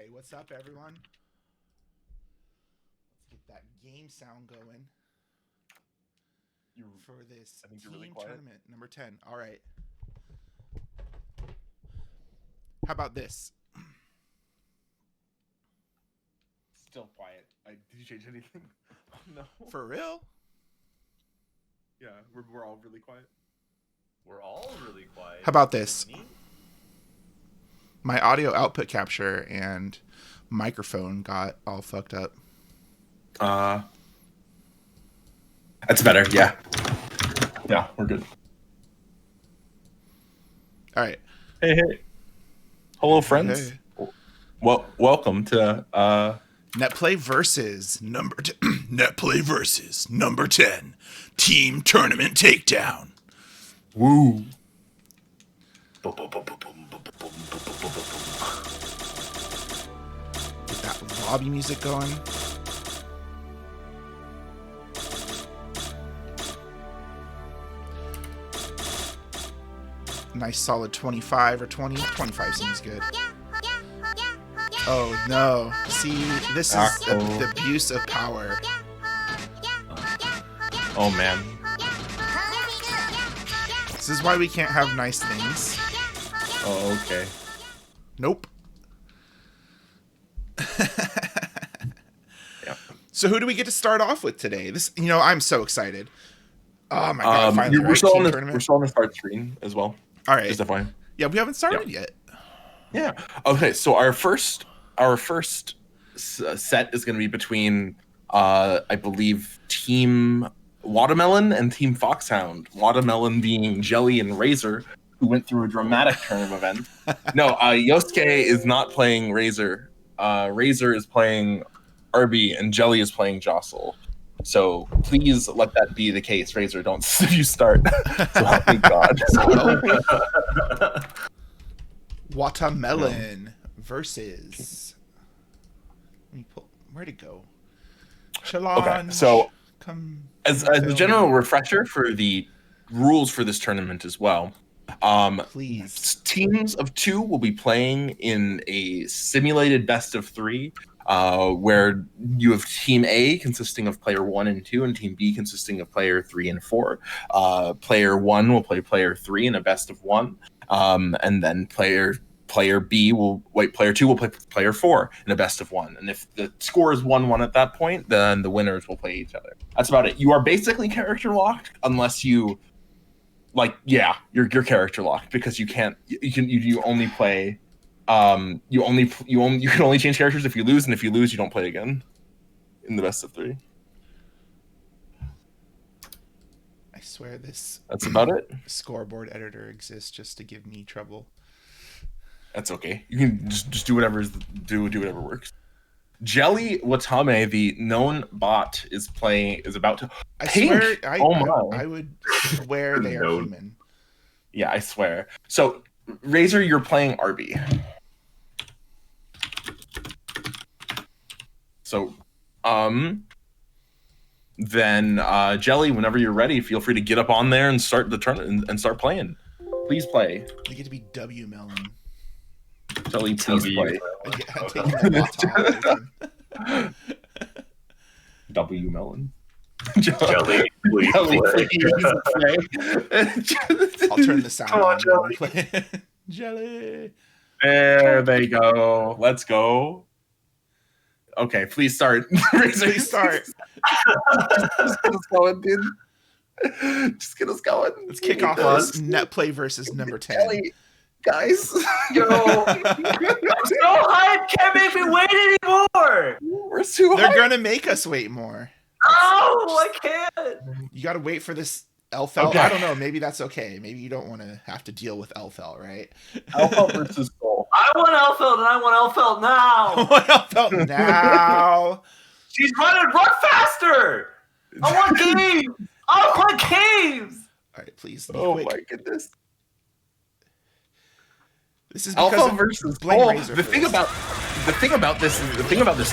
Hey, what's up, everyone? Let's get that game sound going for this team really tournament number 10. All right. How about this? Still quiet. Did you change anything? Oh, no. For real? Yeah, we're all really quiet. We're all really quiet. How about this? My audio output capture and microphone got all fucked up. That's better. Yeah. Yeah, we're good. All right. Hey. Hello, friends. Hey. Well, welcome to Netplay versus number 10 team tournament takedown. Woo. Get that lobby music going. Nice solid 25 or 20. 25 seems good. Oh no. See, this is the abuse of power. Oh man. This is why we can't have nice things. Oh, okay. Nope. Yeah. So who do we get to start off with today? I'm so excited. Oh my god! Finally, we're still on tournament. We're still on the start screen as well. All right. Is that fine? Yeah, we haven't started yet. Yeah. Okay. So our first set is going to be between, I believe, Team Watermelon and Team Foxhound. Watermelon being Jelly and Razor, who went through a dramatic turn of events. No, Yosuke is not playing Razor. Razor is playing Arby, and Jelly is playing Jostle. So please let that be the case, Razor. Don't you start. So help me God. Watermelon versus. Let me pull. Where'd it go? Challenge. Okay, so as a general me. refresher for the rules for this tournament as well, please. Teams of 2 will be playing in a simulated best of 3, where you have Team A consisting of player 1 and 2, and Team B consisting of player 3 and 4. Player 1 will play player 3 in a best of 1, and then player 2 will play player 4 in a best of 1. And if the score is 1-1 at that point, then the winners will play each other. That's about it. You are basically character locked unless you you're character locked, because you can only play you can only change characters if you lose, and if you lose you don't play again in the best of 3. I swear that's about it. Scoreboard editor exists just to give me trouble. That's okay. You can just do whatever works. Jelly Watame, the known bot, is about to. I would swear they are human. Yeah, I swear. So, Razor, you're playing Arby. So, then Jelly, whenever you're ready, feel free to get up on there and start the tournament and start playing. Please play. I get to be W Melon. Jelly, please play. W Melon. Jelly, please play. I'll turn the sound on. Jelly. Jelly. There they go. Let's go. Okay, please start. Please start. Just get us going, dude. Just get us going. Let's kick off this Netplay versus number 10. Jelly. Guys, yo, I'm so hyped. Can't make me wait anymore. We're too. They're gonna make us wait more. Oh, I can't. You gotta wait for this Elfel. Okay. I don't know. Maybe that's okay. Maybe you don't want to have to deal with Elfel, right? Elfel versus Soul. I want Elfel, and I want Elfel now. I want Elfel now. She's run faster. I want games. I want games. All right, please. Oh my goodness. This is because Alpha versus Soul. The thing about the thing about this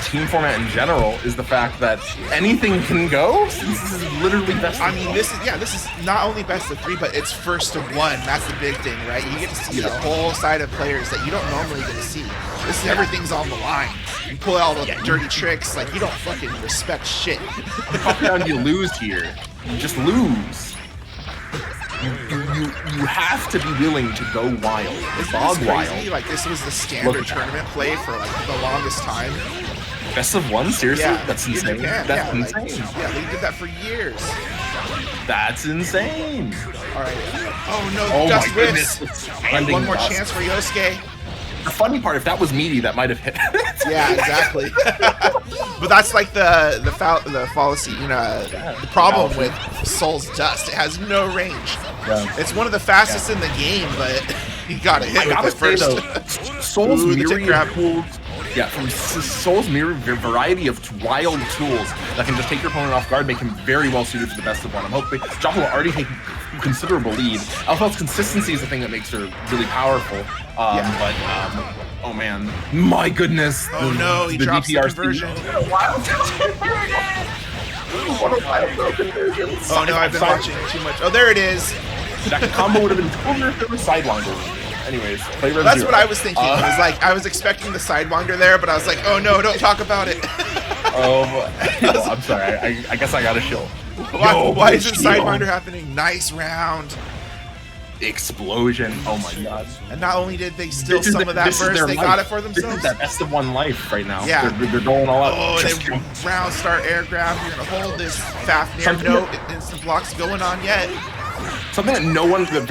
team format in general is the fact that anything can go. Since this is literally best. I mean, this is not only best of 3, but it's first of 1. That's the big thing, right? You get to see the whole side of players that you don't normally get to see. This is everything's on the line. You pull out all the dirty tricks, like you don't fucking respect shit. How down you lose here? You just lose. You have to be willing to go wild. It's Bog wild. crazy. Like this was the standard tournament play for like the longest time. Best of 1? Seriously? Yeah, That's insane. That's insane. Yeah, they did that for years. That's insane. All right. Oh no, Oh Dust my Whips. goodness. And one more chance for Yosuke. The funny part, if that was meaty, that might have hit. Yeah, exactly. But that's like the fallacy, you know, the problem with Soul's Dust. It has no range. Yeah. It's one of the fastest in the game, but you gotta hit with it first. Though, Soul's myriad tools. Yeah, from Soul's variety of wild tools that can just take your opponent off guard, make him very well suited for the best of 1. I'm hoping Joppa will already take considerable lead. Alpha's consistency is the thing that makes her really powerful. But oh man, my goodness! Oh no, he drops the conversion. Oh no, I've been watching too much. Oh, there it is. That combo would have been cooler if there was Sidewinder. Anyways, play Rev That's 0. what I was thinking. It was like I was expecting the Sidewinder there, but I was like, oh no, don't talk about it. Well, I'm sorry. I guess I gotta chill. Why isn't Sidewinder happening? Nice round. Explosion. Oh my god. And not only did they steal some of that burst, they got it for themselves. This is that best of 1 life right now. Yeah. They're going all out. Oh, and then round start air grab. You're going to hold this Fafnir. No instant blocks going on yet. Something that no one, people,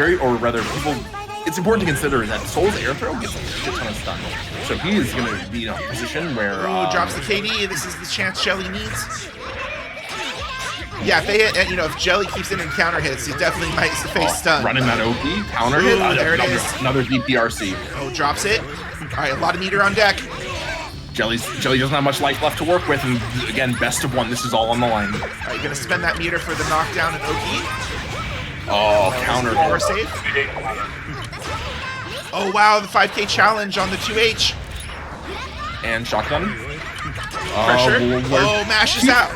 it's important to consider is that Soul's air throw gets a shit ton of stun. So he is going to be in a position where... drops the KD. This is the chance Shelly needs. Yeah, if they hit, if Jelly keeps in and counter hits, he definitely might face stun. Running that OP, counter hit, there it is. Another DPRC. Oh, drops it. All right, a lot of meter on deck. Jelly doesn't have much life left to work with, and again, best of 1. This is all on the line. All right, gonna spend that meter for the knockdown and OP. Oh, counter power save. Oh wow, the 5K challenge on the 2H. And shotgun. Pressure. Mashes out.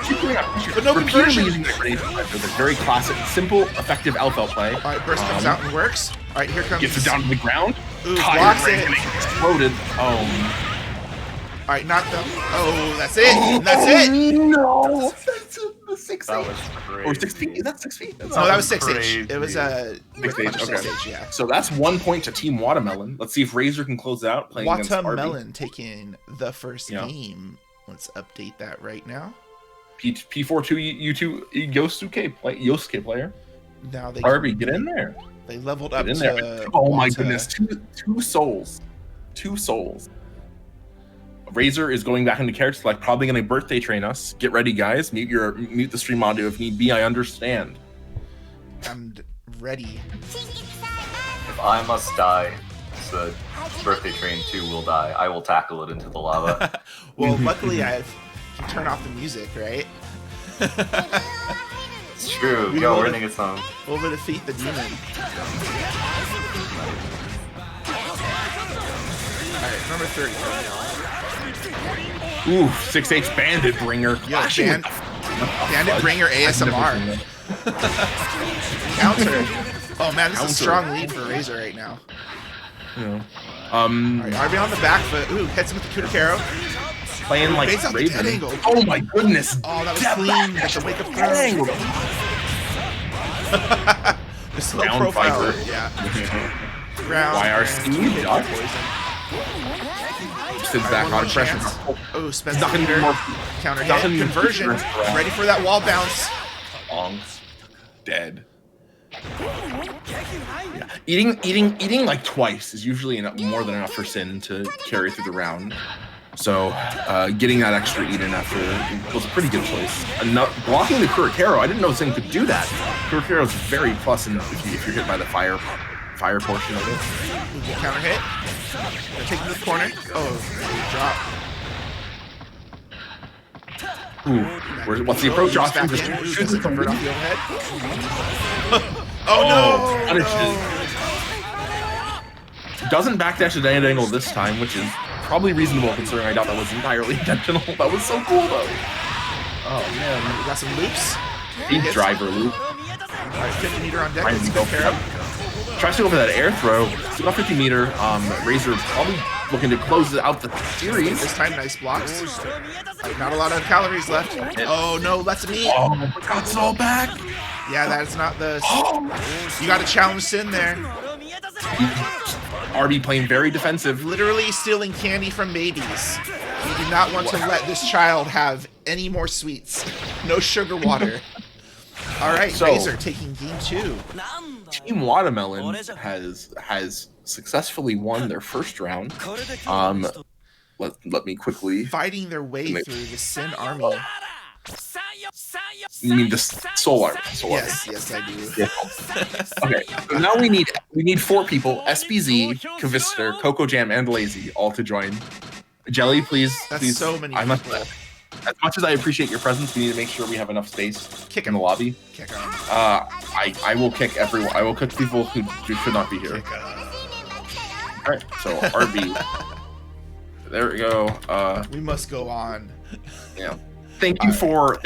But no conversion. Using the grenade with a very classic, simple, effective alpha play. All right, burst comes out and works. All right, here comes. Gets it down to the ground. Ooh, blocks it. Exploded. Oh. All right, knocked them. Oh, that's it. And that's it. No. That's the 6 That feet. was crazy. Or 6 feet? Is that 6 feet? No, that was 6H. crazy. It was 6H. Okay. 6H, yeah. So that's 1 point to Team Watermelon. Let's see if Razor can close it out. Playing against RB. Watermelon taking the first game. Let's update that right now. P42 U2 Yosuke player. Now they RB, get in there. They leveled up Get in to there. Oh my goodness, two souls. 2 souls. Razor is going back into character select, probably going to birthday train us. Get ready, guys. Mute the stream audio if need be. I understand. I'm ready. If I must die, the birthday train 2 will die. I will tackle it into the lava. Well, luckily I can turn off the music, right? It's true. We Yo, will- we're gonna get some. We'll defeat the demon. Alright, number 30. Ooh, 6H Bandit Bringer. Yo, Bandit Bringer ASMR. Counter. Oh man, this is a strong lead for Razor right now. Yeah. Alright, RB on the back foot. Ooh, hits him with the Kudakaro. Playing like Baits out the dead Raven. angle. Oh my goodness. Oh, that was Dead clean. back. That's a wake up Dead angle. throw. The slow Round profile. Viper. Yeah. Round. YRC. Dodge. Sits back on pressure. Oh, spends Not the gonna be meter. more. Counter not hit. gonna be Conversion. more- Ready for that wall bounce. Long. Dead. Yeah. Eating like twice is usually more than enough for Sin to carry through the round. So getting that extra eat in after was a pretty good choice. Blocking the Kurikaro, I didn't know Sin could do that. Kurikaro is very plus if you're hit by the fire portion of it. Counter hit. Gonna take him to the corner. Oh, drop. Ooh, what's the approach? Back Austin just in. Ooh, shoots doesn't it from convert off the the overhead. Oh no! Punishes. Doesn't backdash at any angle this time, which is Probably reasonable considering I doubt that was entirely intentional. That was so cool though. Oh man. We got some loops. Deep driver loop. Alright, 50 meter on deck. Trying Let's to go go for pair up. Tries to go for that air throw. It's about 50 meter. Razor probably looking to close out the series. This time, nice blocks. Alright, not a lot of calories left. Oh no, lets him eat. Oh, got it all back. Yeah, that's not the. Oh. You got to challenge Sin there. RB playing very defensive. Literally stealing candy from babies. You do not want to let this child have any more sweets. No sugar water. All right, So- Razor taking game 2. Team Watermelon has successfully won their first round. Let me quickly. Fighting their way through the Sin army. You mean the Soul Army? Soul Army. Yes, I do. Yeah. Okay, so now we need 4 people: SBZ, Kavister, Coco Jam, and Lazy all to join. Jelly, please. That's please. so many I must. people. As much as I appreciate your presence, we need to make sure we have enough space Kick in the lobby. Kick him. I will kick everyone. I will kick people who should not be here. Kick him. All right, so RB. There we go. We must go on. Yeah. Thank you for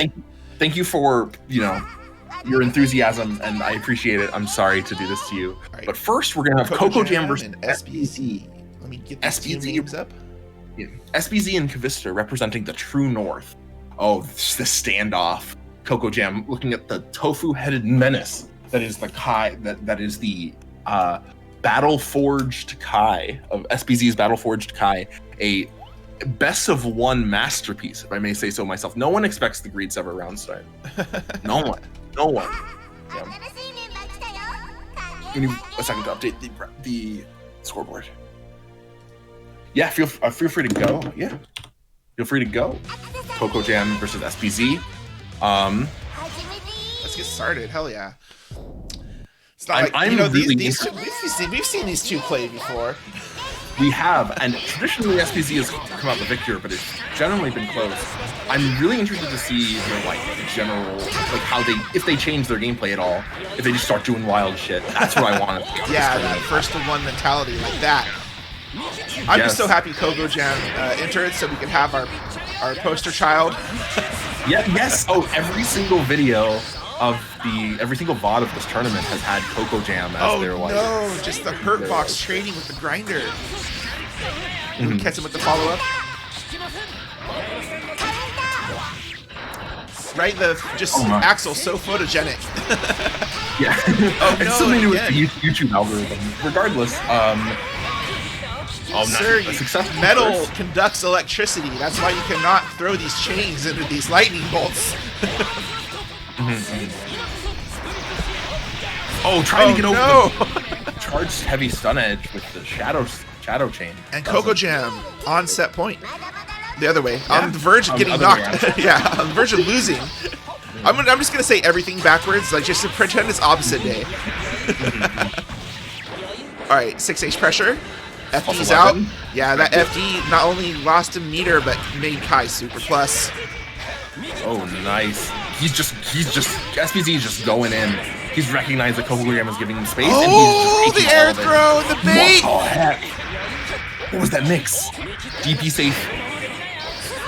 your enthusiasm, and I appreciate it. I'm sorry to do this to you, Right. but first we're gonna have Coco Jam versus and SBZ. Let me get these team SBZ. names up. SBZ and Kavister representing the true north. Oh, this standoff. Coco Jam looking at the tofu-headed menace that is the Kai. That is the battle forged Kai of SBZ's battle forged Kai. A best of one masterpiece, if I may say so myself. No one expects the Greed Sever round start. No one. Yeah. We need a second to update the scoreboard. Yeah, feel free to go. Yeah, feel free to go. Coco Jam versus SBZ. Let's get started. Hell yeah. It's not I'm like, really these two, we've seen these two play before. We have, and traditionally SBZ has come out the victor, but it's generally been close. I'm really interested to see their general, how if they change their gameplay at all, if they just start doing wild shit. That's what I want to see. Yeah, that first to one mentality like that. I'm just so happy Coco Jam entered so we can have our poster child. Yeah. Yes. Oh, every single video of every single VOD of this tournament has had Coco Jam as their no, just the hurt box trading with the grinder. Catch him with the follow up. Right, Axel so photogenic. Yeah. Oh, it's no, something to do with again. the YouTube algorithm. Regardless, Sir, successful metal first. conducts electricity. That's why you cannot throw these chains into these lightning bolts. Oh, trying to get over no. the charged heavy stun edge with the shadow chain. And Coco Jam on set point. The other way. Yeah. On the verge of getting Other way knocked. Yeah, on the verge of losing. I'm just going to say everything backwards, just to pretend it's opposite day. Alright, 6H pressure. FD's Also out. weapon. Yeah, that FD not only lost him meter, but made Kai super plus. Oh, nice. He's just SPZ is just going in. He's recognized that Coco Jam is giving him space. Oh, and he's the just taking air all of it. throw, the bait! What the heck? What was that mix? DP safe.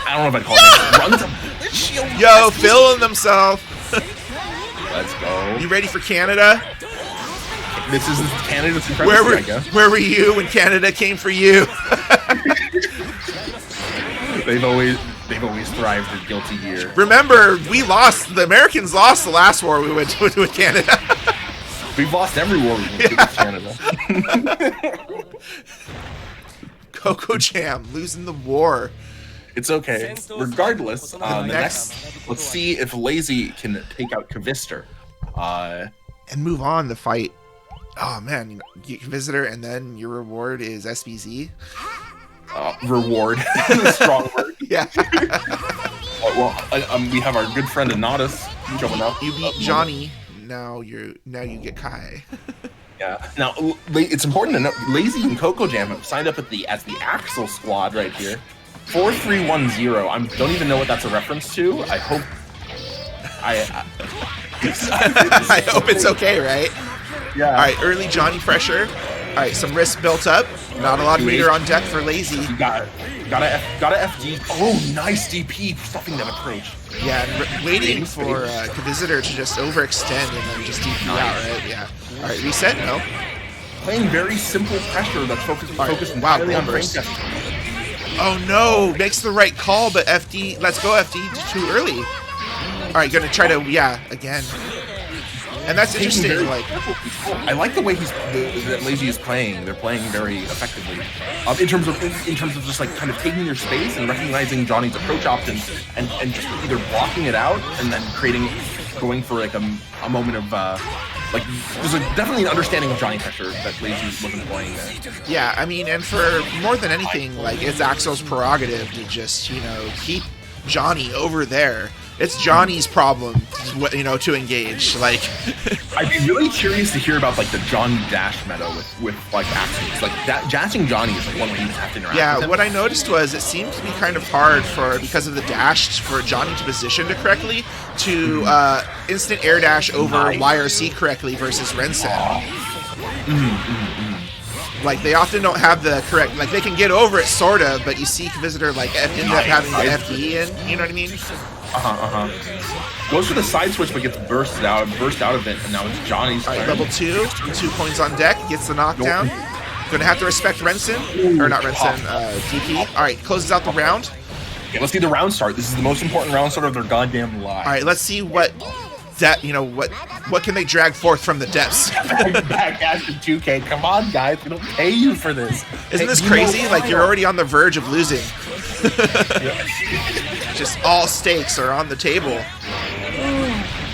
I don't know if I'd call it. Runs a blitz shield. Yo, feeling themselves. Let's go. You ready for Canada? This is Canada's supremacy, I guess. Where were you when Canada came for you? They've always thrived in guilty gear. Remember, the Americans lost the last war we went to with Canada. We've lost every war we've been with Canada. Coco Jam losing the war. It's okay. Regardless, let's see if Lazy can take out Kavister. And move on the fight. Oh man, you get Visitor and then your reward is SBZ. Reward. Strong word. Yeah. We have our good friend Anatus showing up. You beat Johnny. Now you get Kai. Yeah. Now it's important to note Lazy and Coco Jam have signed up as the Axel squad right here. 4310. I don't even know what that's a reference to. I hope. I hope it's okay, right? Yeah. All right, early Johnny pressure. Alright, some risk built up. Not a lot of meter on deck for Lazy. You got FG. Oh, nice DP, stuffing that approach. Yeah, and waiting for Visitor to just overextend and then just DP out, right? Yeah. Alright, reset? No. Playing very simple pressure that's focused wow, entirely on frame burst. testing. Oh no, makes the right call, but FD, let's go FD too early. Alright, gonna try to, yeah, again. And that's interesting, like... I like the way that Lazy is playing. They're playing very effectively. In terms of just like kind of taking their space and recognizing Johnny's approach options and just either blocking it out and then going for like a moment of like there's definitely an understanding of Johnny pressure that Lazy wasn't playing there. Yeah, I mean, and for more than anything, like it's Axel's prerogative to just, you know, keep Johnny over there. It's Johnny's problem, you know, to engage. Like, I'd be really curious to hear about like the Johnny dash meta with like Axel. Like that dashing Johnny is like one way you have to interact with him. What I noticed was it seemed to be kind of hard because of the dash for Johnny to position it correctly to instant air dash over YRC correctly versus Rensen. Like they often don't have the correct, like they can get over it sort of, but you see Visitor like end up having the FD in, you know what I mean? Goes for the side switch but gets burst out of it, and now it's Johnny's turn. Alright, level 2 coins on deck, gets the knockdown. Gonna have to respect Rensen, or not Rensen, DP. Alright, closes out the round. Okay, let's see the round start. This is the most important round start of their goddamn lives. Alright, let's see what what can they drag forth from the depths. Back after 2K, come on guys, we don't pay you for this. Isn't this crazy? Like you're already on the verge of losing. Just all stakes are on the table.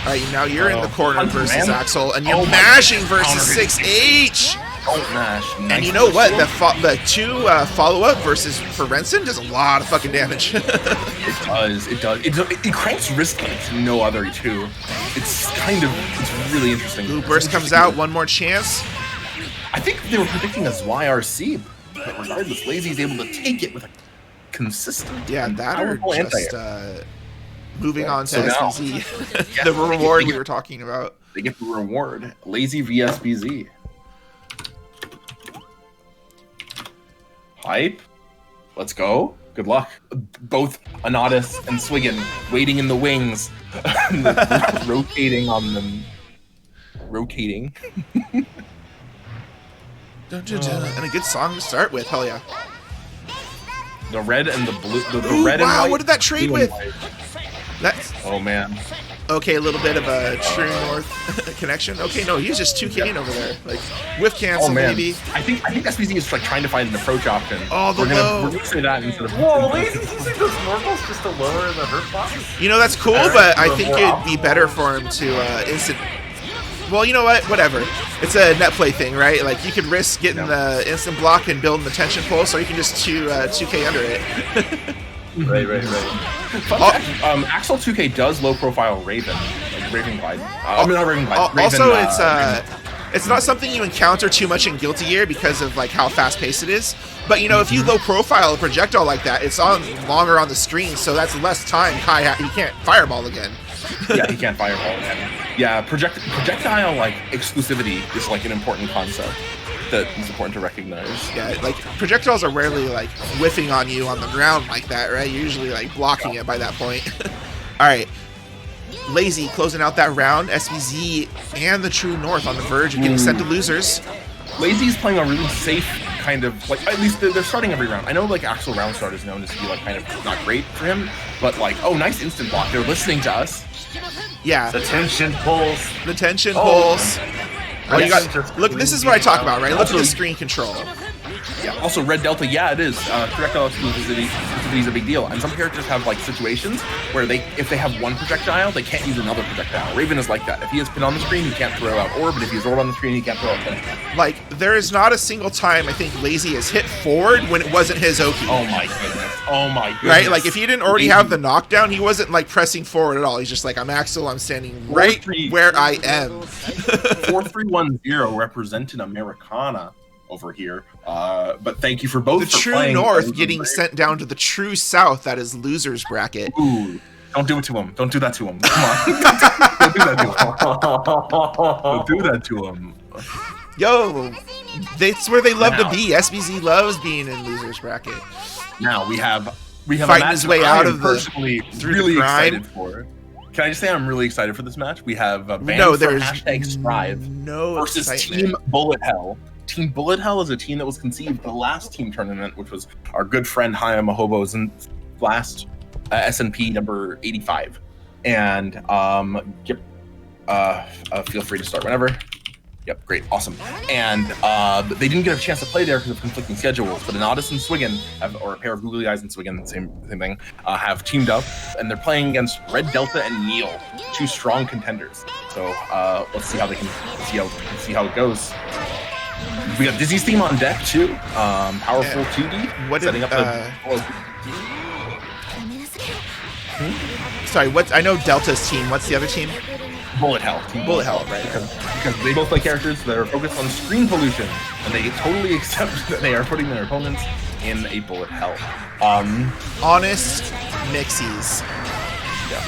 Alright, now you're in the corner versus Axel, and you're mashing versus 6H! Don't mash. And you know what? The two follow-up versus for Rensen does a lot of fucking damage. It does. It cranks risk like no other two. It's really interesting. Blue Burst comes out, one more chance. I think they were predicting a YRC, but regardless, Lazy's able to take it with a consistent, that or just moving on to so SBZ. The reward we were talking about. They get the reward. Lazy vs BZ. Hype. Let's go. Good luck. Both Anatis and Swiggin waiting in the wings. Rotating on them. Rotating. And a good song to start with. Hell yeah. The red and the blue. The red and white. What did that trade with? That's... Oh man. Okay, a little bit of a True North connection. Okay, no, he's just 2K'ing over there. Like, whiff cancel, maybe. I think SBZ is like trying to find an approach option. Oh, we're gonna say that instead of... Whoa, Lazy's using those normals just to lower the hurt box? You know, that's cool, but I think it'd be better for him to instant... Well, you know what? Whatever. It's a Netplay thing, right? Like, you can risk getting the instant block and building the tension pulse, or you can just 2K under it. Right. Axel 2K does low profile Raven, like Raven Glide. I mean, not Raven Glide. Also, it's not something you encounter too much in Guilty Gear because of like how fast paced it is. But you know, if you low profile a projectile like that, it's on longer on the screen, so that's less time. He can't fireball again. Yeah, he can't fireball again. Yeah, projectile like exclusivity is like an important concept that is important to recognize. Yeah, like projectiles are rarely like whiffing on you on the ground like that, right? You're usually like blocking it by that point. All right, Lazy closing out that round. SBZ and the True North on the verge of getting sent to losers. Lazy's playing a really safe kind of like, at least they're starting every round. I know like actual round start is known to be like kind of not great for him, but like, oh, nice instant block. They're listening to us. Yeah. The tension pulls. The tension pulls. Oh, you got, look, this is what I talk about, right? Look at the screen control. Yeah. Also, Red Delta, yeah, it is. Projectile exclusivity is a big deal. And some characters have like situations where if they have one projectile, they can't use another projectile. Raven is like that. If he has pin on the screen, he can't throw out orb, but if he has orb on the screen, he can't throw out pin. Like, there is not a single time I think Lazy has hit forward when it wasn't his Oki. Oh my goodness. Oh my goodness. Right? Like, if he didn't already have the knockdown, he wasn't like pressing forward at all. He's just like, I'm Axel, I'm standing right where I am. 4310 represented Americana over here, but thank you for both. The True North getting sent down to the True South, that is losers bracket. Ooh, don't do it to him. Don't do that to him. Come on. Don't do that to him. Don't do that to him. Yo, That's where they love to be. SBZ loves being in losers bracket. Now we have Fighting a match his way I out am of personally through really the grime. excited for. Can I just say I'm really excited for this match? We have banned No, for there's #Strive no versus excitement. Team Bullet Hell. Team Bullet Hell is a team that was conceived the last team tournament, which was our good friend Haya Mahobo's last SNP number 85. And yep, feel free to start whenever. Yep, great, awesome. And they didn't get a chance to play there because of conflicting schedules, but Anodis and Swiggin, or a pair of googly eyes and Swiggin, same thing, have teamed up, and they're playing against Red Delta and Neil, two strong contenders. So let's see how they can see how it goes. We got Dizzy's team on deck too. Powerful 2D. What setting did, up the. Sorry, I know Delta's team. What's the other team? Bullet Hell. Bullet Hell, right? Because they both play characters that are focused on screen pollution, and they totally accept that they are putting their opponents in a bullet hell. Honest mixies. Yeah,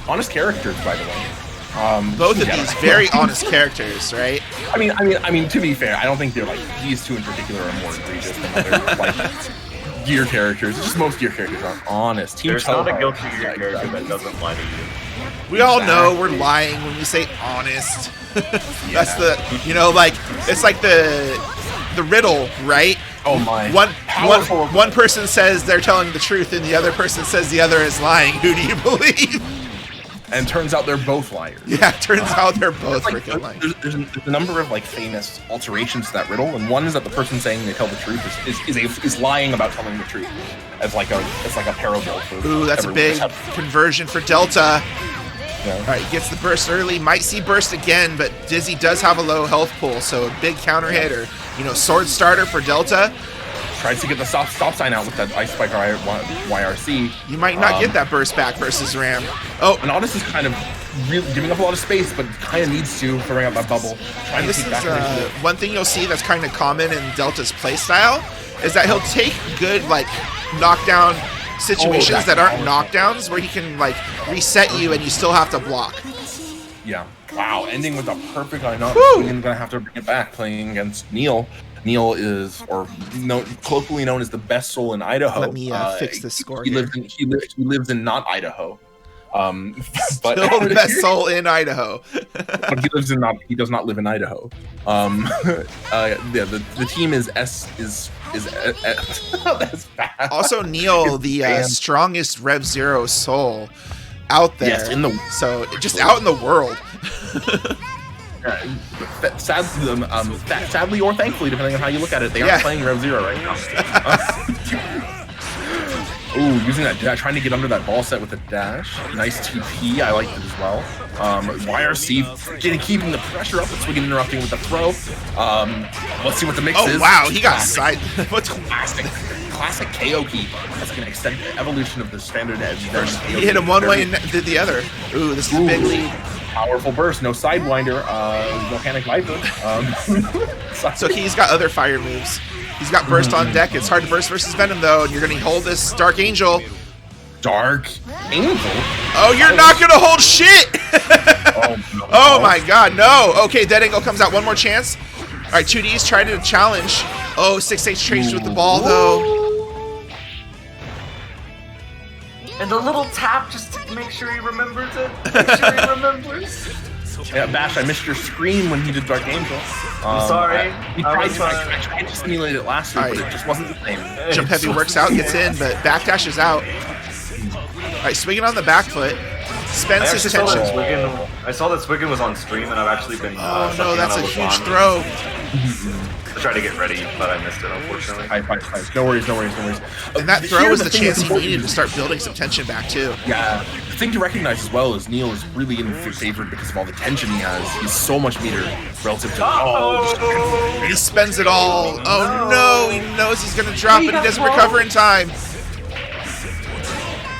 honest characters, by the way. Both of these very honest characters, right? I mean, to be fair, I don't think they're like these two in particular are more egregious than other like gear characters. Just most gear characters are honest. Team There's not a Toho- guilty gear character that doesn't lie to you. We all know we're lying when we say honest. That's the, like, it's like the riddle, right? Oh my. One person says they're telling the truth and the other person says the other is lying. Who do you believe? And turns out they're both liars. Yeah, it turns out they're both Like, freaking lying. there's a number of like famous alterations to that riddle, and one is that the person saying they tell the truth is lying about telling the truth as like a parable. For Ooh, that's a everyone big to have. conversion for Delta. Yeah. All right, gets the burst early. Might see burst again, but Dizzy does have a low health pool, so a big counter hit or sword starter for Delta. Tries to get the stop sign out with that Ice Spike YRC. You might not get that burst back versus Ram. Oh, And Audis is kind of really giving up a lot of space, but kind of needs to, throwing out that bubble. Trying and to this take is back initiative. one thing you'll see that's kind of common in Delta's playstyle is that he'll take good knockdown situations that aren't knockdowns where he can reset you and you still have to block. Yeah. Wow. Ending with a perfect lineup. Woo! We're gonna have to bring it back playing against Neil. Neil is, colloquially known as the best soul in Idaho. Let me fix this score. He lives in not Idaho. But Still the best soul in Idaho. but he does not live in Idaho. The team is that's bad. Also, Neil, the strongest Rev Zero soul out there. Yes, just out in the world. Sadly or thankfully, depending on how you look at it, they are playing Rev Zero right now. Ooh, using that dash, trying to get under that ball set with a dash. Nice TP, I like it as well. YRC keeping the pressure up, but Swiggin interrupting with the throw. Let's see what the mix is. Oh wow, he got side. What's classic KO key. That's going to extend the evolution of the standard edge. He hit him one way and did the other. Ooh, this is a big lead. Powerful burst, no sidewinder, volcanic viper. So he's got other fire moves. He's got burst on deck. It's hard to burst versus Venom though, and you're gonna hold this Dark Angel. Dark Angel? Oh, you're not gonna hold shit! Oh my god, no! Okay, Dead Angle comes out, one more chance. Alright, 2D's trying to challenge. Oh, 6H trades with the ball though. And a little tap just to make sure he remembers it. Make sure he remembers. Yeah, Bash, I missed your scream when he did Dark Angel. I'm sorry. I tried to simulate it last week, but it just wasn't the same. Jump heavy works out, gets in, but backdash is out. Alright, swinging on the back foot. Spends his tension. I saw that Swiggin was on stream, and I've actually been. Oh no, that's a huge throw. To try to get ready, but I missed it, unfortunately. No worries. And that throw was the chance he needed to start building some tension back too. Yeah, the thing to recognize as well is Neil is really in favor because of all the tension he has. He's so much meter relative to He spends it all. Oh no, he knows he's gonna drop, but he doesn't recover in time.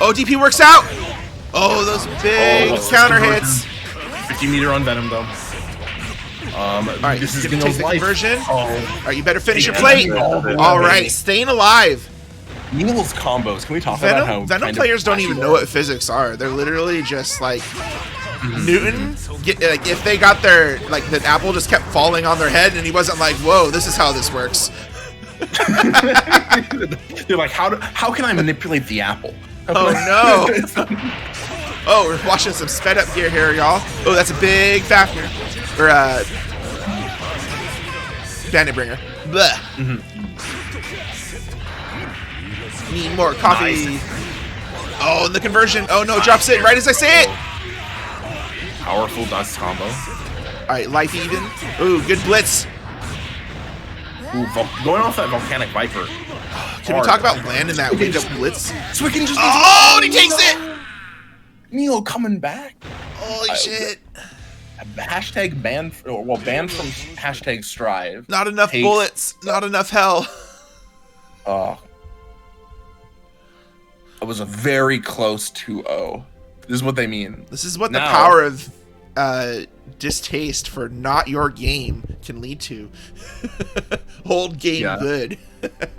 ODP works out. Oh, those big counter hits. 50 meter on Venom though. Alright, this is gonna take the conversion. Oh. Alright, you better finish your plate. Alright, staying alive. Neil's combos. Can we talk about how Venom players don't even know what physics are. They're literally just Newton, if they got their, like, the apple just kept falling on their head and he wasn't like, whoa, this is how this works. They're like, how can I manipulate the apple? Oh no! Oh, we're watching some sped up gear here, y'all. Oh, that's a big Fafnir. Or Bandit Bringer. Bleh. Need more coffee. Nice. Oh, and the conversion. Oh no, drops it right as I say it. Powerful dust combo. Alright, life even. Ooh, good blitz. Ooh, going off that volcanic viper. Can we talk about landing that wind up blitz? So we can just. Oh, and he takes it! Neil coming back. Holy shit. Hashtag banned, well, banned from hashtag strive. Not enough bullets, not enough hell. It was a very close 2-0. This is what they mean. This is what the power of distaste for not your game can lead to. Hold game good.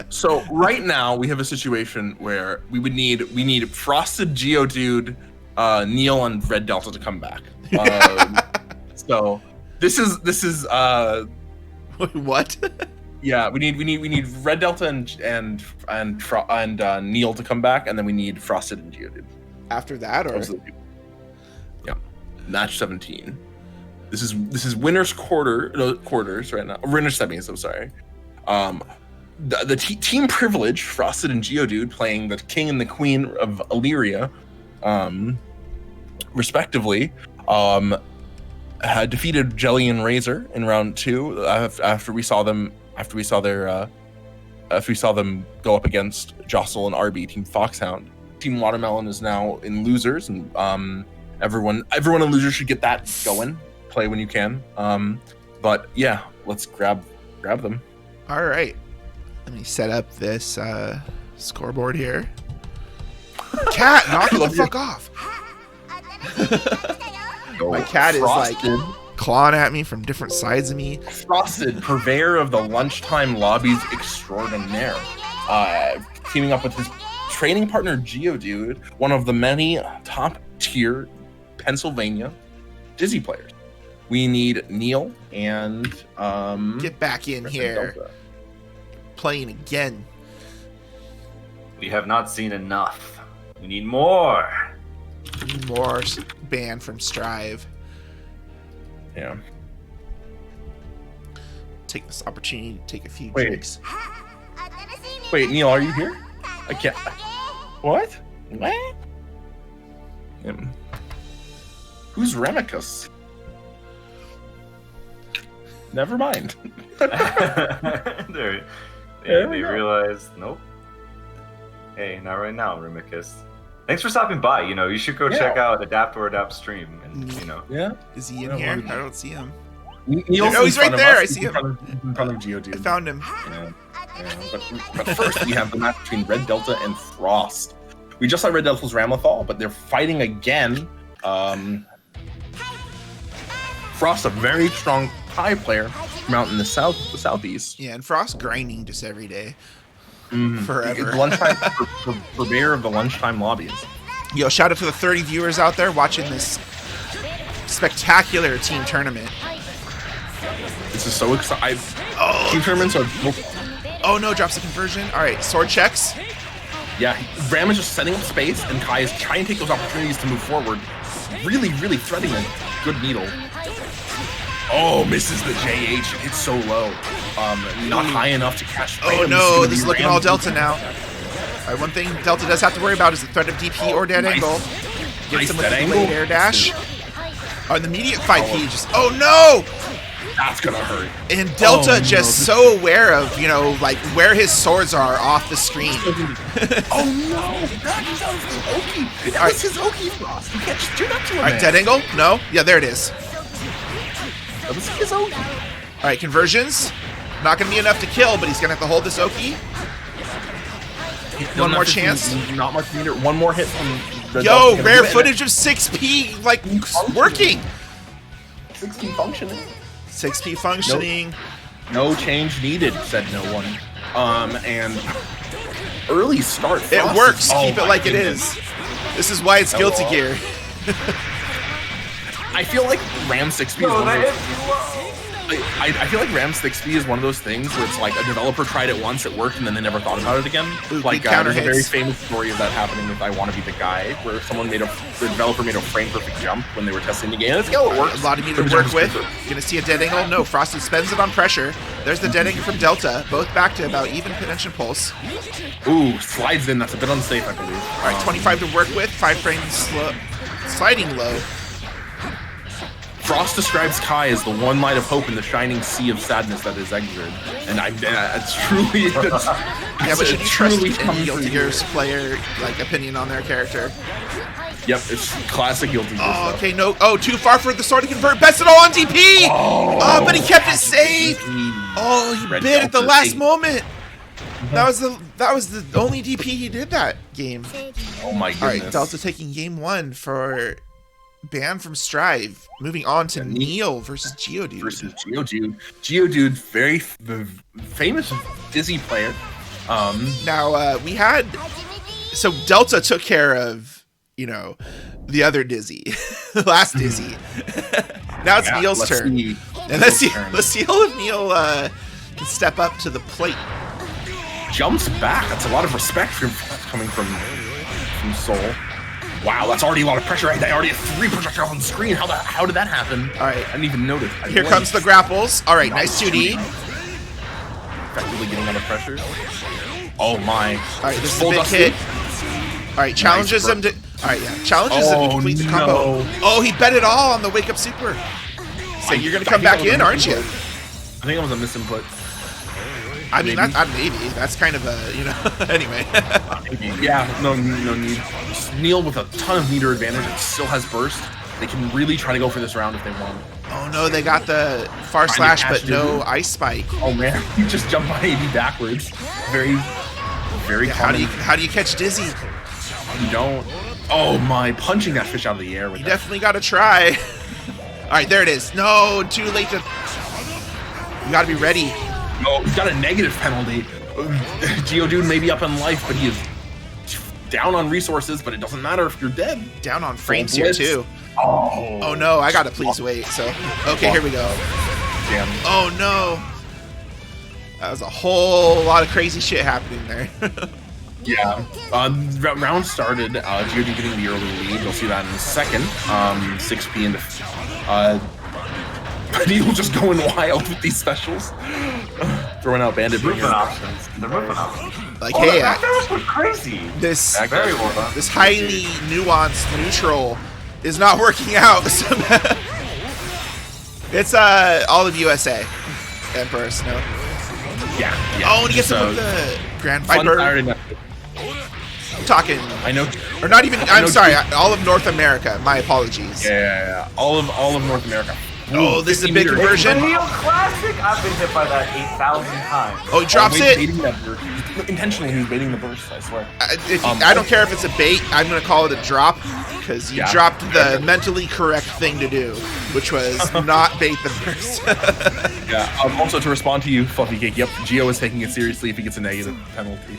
So right now we have a situation where we need Frosted Geodude, Neil, and Red Delta to come back. So this is what? Yeah, we need Red Delta and Neil to come back, and then we need Frosted and Geodude. After that, or yeah, match 17. This is winners quarters right now. Winners semis. I'm sorry. The team privilege, Frosted and Geodude playing the king and the queen of Illyria, respectively, had defeated Jelly and Razor in round 2 after we saw them go up against Jostle and RB, Team Foxhound. Team Watermelon is now in losers, and everyone in losers should get that going. Play when you can. But yeah, let's grab them. All right, let me set up this scoreboard here. Cat, knock the fuck off. My cat Frosted is like clawing at me from different sides of me. Frosted, purveyor of the lunchtime lobbies extraordinaire, teaming up with his training partner Geodude, one of the many top tier Pennsylvania Dizzy players. We need Neil and get back in here. Delta. Playing again. We have not seen enough. We need more. More ban from Strive. Yeah. Take this opportunity to take a few drinks. drinks. Wait, Neil, are you here? I can't. What? Who's Remicus? Never mind. They realized, nope. Hey, not right now, Remicus. Thanks for stopping by. You should go check out Adapt or Adapt stream, and Yeah. Is he in here? I don't see him. He's right there. I see him. In front of Geodude. I found him. Yeah. But first, we have the match between Red Delta and Frost. We just saw Red Delta's Ramlethal, but they're fighting again. Frost, a very strong high player from out in the southeast. Yeah, and Frost grinding just every day. Forever. Lunchtime purveyor of the lunchtime lobbies. Yo, shout out to the 30 viewers out there watching this spectacular team tournament. This is so exciting. Team tournaments are... Oh no, drops the conversion. All right, sword checks. Yeah, Ram is just setting up space, and Kai is trying to take those opportunities to move forward. Really, really threading a good needle. Oh, misses the JH. It's so low. Not high enough to catch. Oh no, this is looking all Delta now. All right, one thing Delta does have to worry about is the threat of DP or dead angle. Gets him with the delayed air dash. Oh, in the immediate fight, he just... Oh no! That's gonna hurt. And Delta so aware of, like where his swords are off the screen. Oh no! That was his Oki Frost. You can't just do that to him. All right, dead angle? No? Yeah, there it is. That was his Oki. All right, conversions. Not gonna be enough to kill, but he's gonna have to hold this Oki. One more chance. Not much meter. One more hit from... Yo, rare footage of 6P, like, working. 6P functioning. 6P functioning. Nope. No change needed, said no one. And early start. It works. Keep it like it is. This is why it's Guilty Gear. I feel like Ram 6B is one of those. I feel like Ram 6B is one of those things where it's like a developer tried it once, it worked, and then they never thought about it again. Like there's a very famous story of that happening with I Want to Be the Guy, where the developer made a frame perfect jump when they were testing the game. It's it works. A lot of meter to work with. Gonna see a dead angle. No, Frosty spends it on pressure. There's the dead angle from Delta. Both back to about even potential pulse. Ooh, slides in. That's a bit unsafe, I believe. All right, 25 to work with. 5 frames slow, sliding low. Frost describes Kai as the one light of hope in the shining sea of sadness that is Exerd, and it's truly. Yeah, but should you trust any Guilty Gear's player opinion on their character? Yep, it's classic Guilty Gear. Oh, okay, no. Oh, too far for the sword to convert. Best it all on DP. Oh, but he kept it safe. Oh, he bit at the last moment. That was the only DP he did that game. Oh my goodness. All right, Delta taking game 1 for. Banned from Strive. Moving on to Neil versus Geodude. Geodude, very famous Dizzy player. Now we had Delta took care of the other Dizzy, last Dizzy. Now it's Neil's turn, and let's see if Neil can step up to the plate. Jumps back. That's a lot of respect coming from Soul. Wow, that's already a lot of pressure. I already have 3 projectiles on the screen. How did that happen? All right. I didn't even notice. Here comes the grapples. All right, nice 2D. Effectively getting out of pressure. Oh my. All right, this is a big hit. All right, challenges him to... All right, yeah. Challenges him to complete the combo. Oh, he bet it all on the Wake Up Super. So you're going to come back in, aren't you? I think it was a misinput. I mean, maybe. That's kind of a, anyway. Yeah, no need. Neil with a ton of meter advantage and still has burst. They can really try to go for this round if they want. Oh no, they got the far slash, but no ice spike. Oh man, you just jumped by AB backwards. Very common. How do you catch Dizzy? You don't. Oh my, punching that fish out of the air with You definitely got to try. All right, there it is. No, too late to... You got to be ready. No, he's got a negative penalty. Geodude may be up in life, but he is down on resources, but it doesn't matter if you're dead. Down on frames here, too. Oh no, I gotta please wait. So, okay, here we go. Damn. Oh no. That was a whole lot of crazy shit happening there. Yeah. Round started, Geodude getting the early lead. You'll see that in a second. 6P into... Neil just going wild with these specials. Throwing out Bandit Bringer. They're moving options. Like, hey, that was crazy. This very well done. This highly nuanced neutral is not working out. It's all of USA. Empress, no? Yeah. Oh, and he gets to put the Grand Viper. I'm talking. I know. Or not even. I'm sorry. All of North America. My apologies. Yeah. All of North America. Oh, this is a big conversion. Neil Classic. I've been hit by that 8,000 times. Oh, he drops it. Intentionally, he was baiting the burst. I swear. I don't care if it's a bait. I'm gonna call it a drop because you dropped the mentally correct thing to do, which was not bait the burst. Yeah. Also, to respond to you, Fluffy Cake. Yep, Geo is taking it seriously if he gets a negative penalty.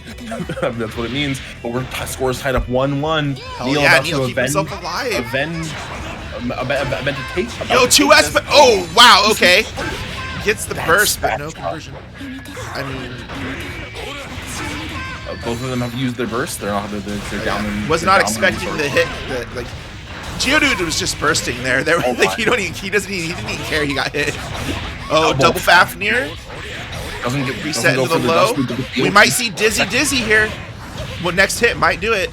That's what it means. But we're scores tied up 1-1. Neil about to keep himself alive. Yo, 2S. Oh wow. Okay. Gets the burst, but no conversion. I mean. Both of them have used their burst. They're down. Was not expecting the hit. Like Geodude was just bursting there. He didn't even care he got hit. Oh, double Fafnir. Doesn't get reset into the low. We might see Dizzy here. Well, next hit might do it.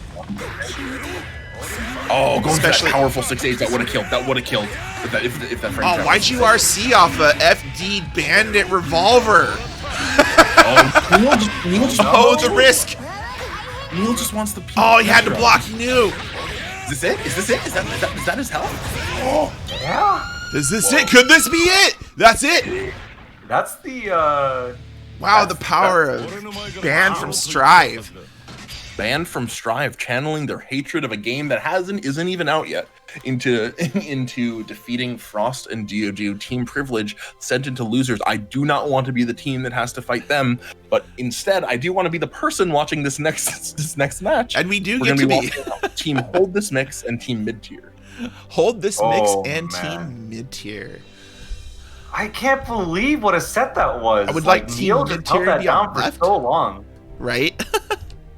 Oh, going for that powerful 6-8. That would have killed. If that frame. Oh, why'd you RC off a FD Bandit Revolver? Neil just the risk. Neil just wants the peak. Oh, he had to block. He knew. Is this it? Is that his health? Oh, yeah. Is this it? Could this be it? That's it. That's the. Wow, the power of Banned from Strive. Banned from Strive, channeling their hatred of a game that isn't even out yet into defeating Frost and Geodude. Team privilege sent into losers. I do not want to be the team that has to fight them, but instead I do want to be the person watching this next match. And we do get to be Team Hold This Mix and Team Mid Tier. Hold this mix Oh, and man. team mid-tier. I can't believe what a set that was. I would like Neil team just held mid-tier to that be on down for left. so long. Right?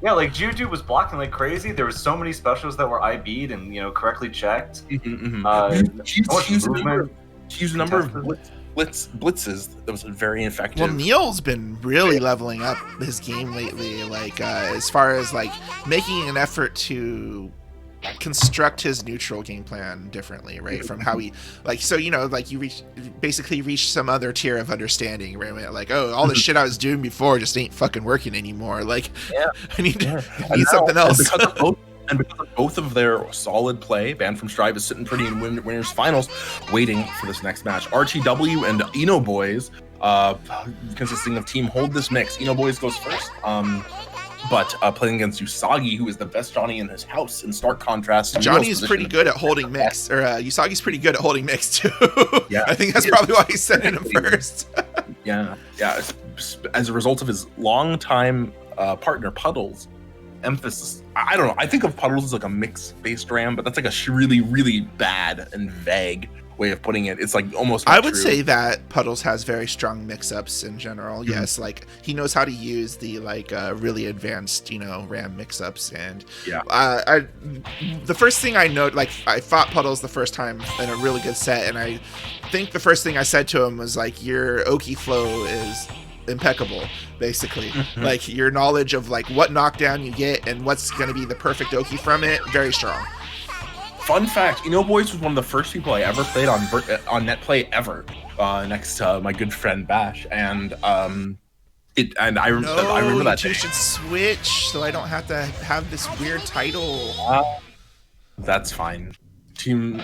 Yeah, like Juju was blocking like crazy. There were so many specials that were IB'd and correctly checked. She used a number of blitzes that was very effective. Well, Neil's been really leveling up his game lately, like as far as like making an effort to construct his neutral game plan differently, right? From how he like, so like you basically reach some other tier of understanding, right? Like, oh, all the shit I was doing before just ain't fucking working anymore. Like, I need something else. And because of both of their solid play, Banned from Strive is sitting pretty in winners finals, waiting for this next match. RTW and Eno Boys, consisting of team Hold This Mix. Eno Boys goes first, but playing against Usagi, who is the best Johnny in his house, in stark contrast. Johnny's pretty good at holding mix, or Usagi's pretty good at holding mix too. Yeah, I think that's probably why he's sending him first. yeah. As a result of his longtime partner Puddles' emphasis, I don't know. I think of Puddles as like a mix-based RAM, but that's like a really, really bad and vague way of putting it. It's like almost not I would true. say that Puddles has very strong mix-ups in general. Yes, like he knows how to use the like really advanced RAM mix-ups, and the first thing I know, like I fought Puddles the first time in a really good set, and I think the first thing I said to him was like, your Oki flow is impeccable, basically. Like your knowledge of like what knockdown you get and what's going to be the perfect Oki from it, very strong. Fun fact, Eno Boys was one of the first people I ever played on Netplay ever, next to my good friend Bash, and I remember that. You should switch so I don't have to have this weird title. That's fine. Team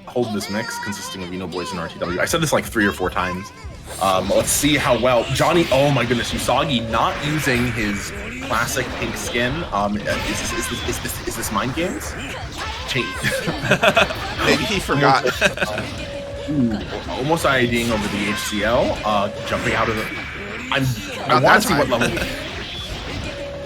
Hold This Mix, consisting of Eno Boys and RTW. I said this like 3 or 4 times. Let's see how well Johnny. Oh my goodness, Usagi not using his classic pink skin. Is this mind games? Maybe he forgot. Almost IDing over the HCL. Jumping out of the. I want to see what level.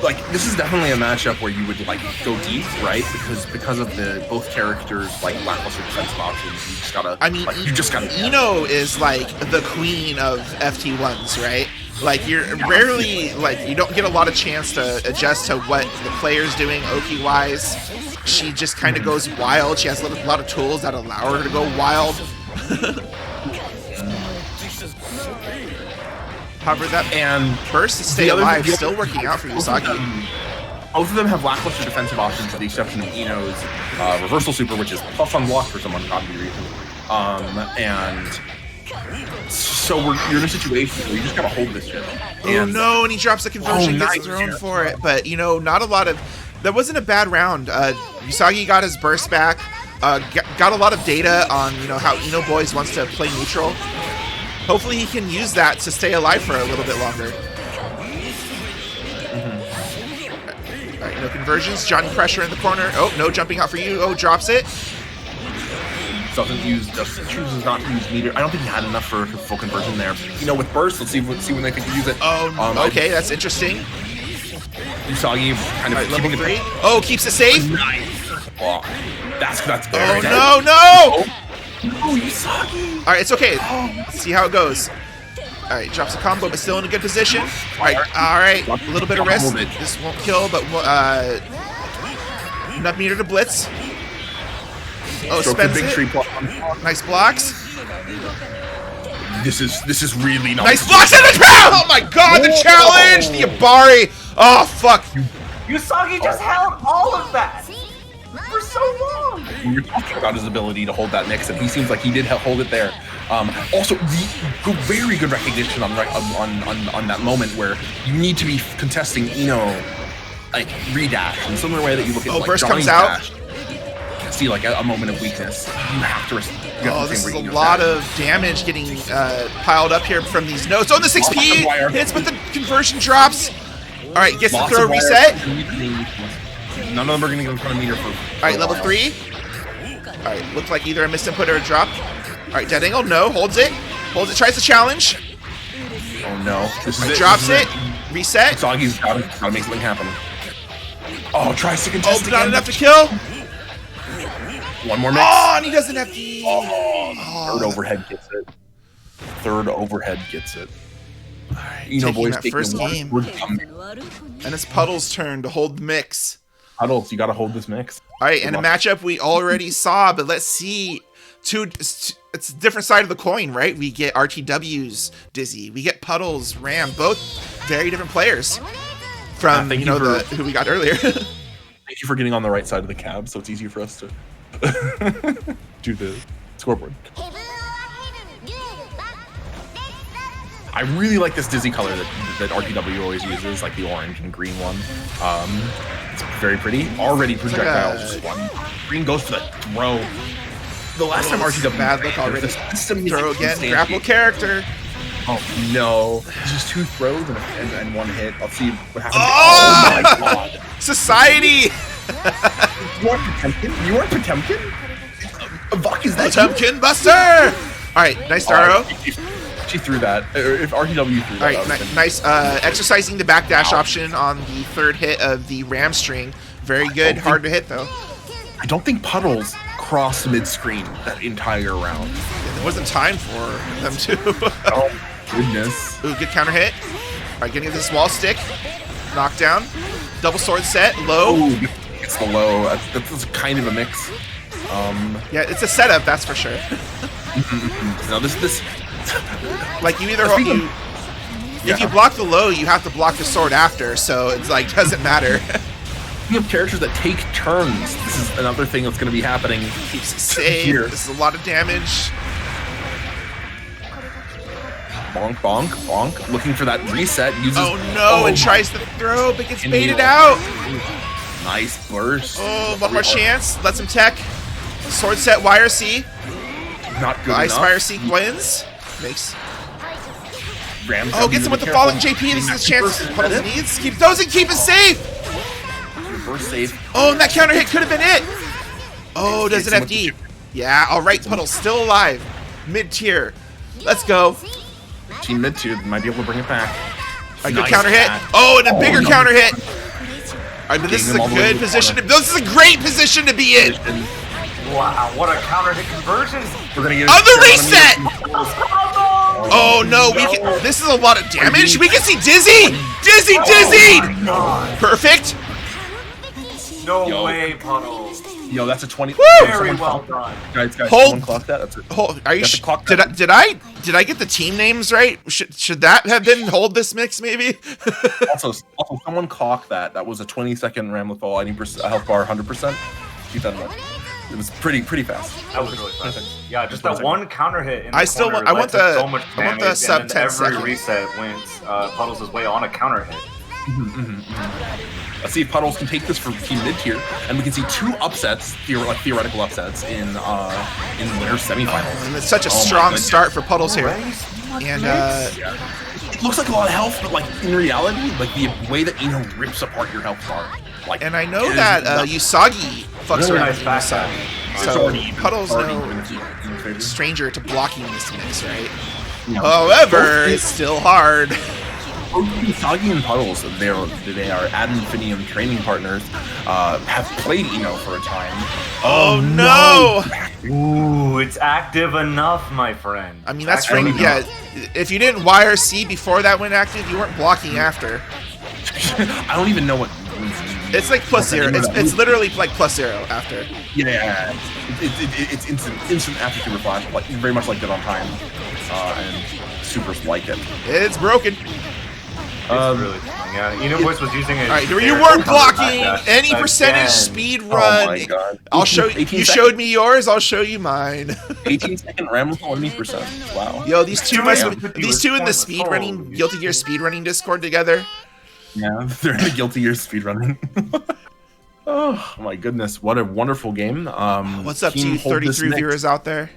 Like, this is definitely a matchup where you would like go deep, right? Because of the both characters like lackluster defensive options. You just gotta. I mean, you just gotta. Eno is like the queen of FT1s, right? Like you're rarely like you don't get a lot of chance to adjust to what the player's doing Oki wise. She just kind of goes wild. She has a lot of tools that allow her to go wild. However, that burst to stay alive still working out for Usagi. Both of them have lackluster defensive options, with the exception of Eno's reversal super, which is plus unblocked for some ungodly reason. And so you're in a situation where you just gotta hold this shit. Oh no, and he drops the conversion, gets thrown for it. But not a lot of. That wasn't a bad round. Usagi got his burst back. Got a lot of data on how Eno Boys wants to play neutral. Hopefully he can use that to stay alive for a little bit longer. All right, no conversions. Johnny pressure in the corner. Oh, no jumping out for you. Oh, drops it. Chooses not to use meter. I don't think he had enough for full conversion there. With burst, let's see when they can use it. Oh, okay, that's interesting. Usagi kind of level 3. Oh, keeps it safe. Nice. Oh, that's oh no! Oh, Usagi! Alright, it's okay. Let's see how it goes. Alright, drops a combo, but still in a good position. Alright. A little bit of risk. This won't kill, but enough meter to blitz. Oh, spends it. Nice blocks. This is really not. Nice blocks and the pound! Oh my god, the challenge! The Abari! Oh, fuck. Usagi just held all of that for so long. You're talking about his ability to hold that mix, and he seems like he did hold it there. Also, very good recognition on that moment where you need to be contesting like redash in similar way that you look at. Oh, like, burst Johnny's comes out. dash. See like a moment of weakness. You have to. This is a lot of damage getting piled up here from these nodes. Oh, the 6P hits, but the conversion drops. All right, gets the throw reset. None of them are going to get in front of meter for. All right, level 3. All right, looks like either a missed input or a drop. All right, dead angle. No, holds it. Tries to challenge. Oh no! Drops it. Reset. Usagi's gotta make something happen. Oh, tries to contest. Oh, not enough to kill. One more mix. Oh, and he doesn't have to. Third overhead gets it. Third overhead gets it. All right, You know, taking boys, that take first the game. And it's Puddle's turn to hold the mix. Puddles, you got to hold this mix. All right, and a matchup we already saw, but let's see. It's a different side of the coin, right? We get RTW's Dizzy. We get Puddle's Ram. Both very different players from who we got earlier. Thank you for getting on the right side of the cab, so it's easier for us to do the scoreboard. I really like this Dizzy color that RTW always uses, like the orange and green one. It's very pretty. Already projectiles. One. Green goes for the throw. The last time RTW bad look already. Throw again. Grapple character. Oh no! Just 2 throws and 1 hit. I'll see what happens. Oh my god! Society. You weren't Potemkin? You weren't Potemkin? Vok is that Potemkin Buster! Alright, nice Daro. She threw that. If RTW threw that. Alright, nice. Exercising the backdash option on the 3rd hit of the Ram string. Very good. Hard to hit, though. I don't think Puddles crossed mid-screen that entire round. There wasn't time for them to. Oh, goodness. Ooh, good counter hit. Alright, getting this wall stick. Knockdown. Double sword set. Low. Ooh, it's the low. That's kind of a mix. Yeah, it's a setup, that's for sure. No, this. Like you either if you block the low, you have to block the sword after, so it's like doesn't matter. You have characters that take turns. This is another thing that's going to be happening. Keeps it safe. Here. This is a lot of damage. Bonk, bonk, bonk. Looking for that reset. Uses. Oh no! And tries to throw, but gets baited out. Nice burst. Oh, one more chance. Lets him tech. Sword set YRC. Not good Ice enough. YRC wins. Makes. Rams Gets him with the falling JP. This is a chance Puddles needs. Keep those and keep it safe. Burst safe. Oh, and that counter hit could have been it. Oh, does it FD? Yeah, all right, Puddle's still alive. Mid-tier. Let's go. Team mid-tier might be able to bring it back. A good counter hit. Oh, and a bigger counter hit. All right, but this is a good position. This is a great position to be in. Wow, what a counter hit conversion. We're gonna get on the reset. Oh no, this is a lot of damage. We can see Dizzy. Dizzied. Perfect. No way, Puddles. Yo, that's a 20. Very well done. Guys, Hold. someone clock that. That's it. Are you did I get the team names right? Should that have been hold this mix maybe? also, someone clock that. That was a 20-second Ramlet fall. 90% health bar, 100%. Keep that in mind. It was pretty fast. That was really fast. Yeah, just that one counter hit. In the I still corner want. I want the. so much I want the damage, sub and 10 every seconds. reset wins Puddles' way on a counter hit. Let's see if Puddles can take this for team mid-tier, and we can see 2 upsets, theoretical upsets in winter semifinals. And it's such a strong start for Puddles here. And it looks like a lot of health, but like in reality, like the way that Eno rips apart your health bar. Like, and I know that Usagi fucks around with nice Usagi. So Puddles no stranger to blocking this mix, right? No. However, it's still hard. Usagi and Puddles, they are ad infinitum training partners, have played Eno for a time. Oh no! Ooh, it's active enough, my friend. I mean, that's right. Yeah, if you didn't YRC before that went active, you weren't blocking after. I don't even know what. It's like +0. It's literally like +0 after. Yeah, it's instant after super flash, like very much like that on time, and supers like it. It's broken. It's really fun. Yeah, Eno Voice was using it. All right, you weren't blocking any percentage speed run. Oh my god! I'll show you. You showed me yours. I'll show you mine. 18-second RAM with 20%. Wow. Yo, these two in the speedrunning Guilty Gear speedrunning Discord together. Yeah, they're in the Guilty Gear speedrunning. Oh my goodness, what a wonderful game. What's up to you 33 viewers out there?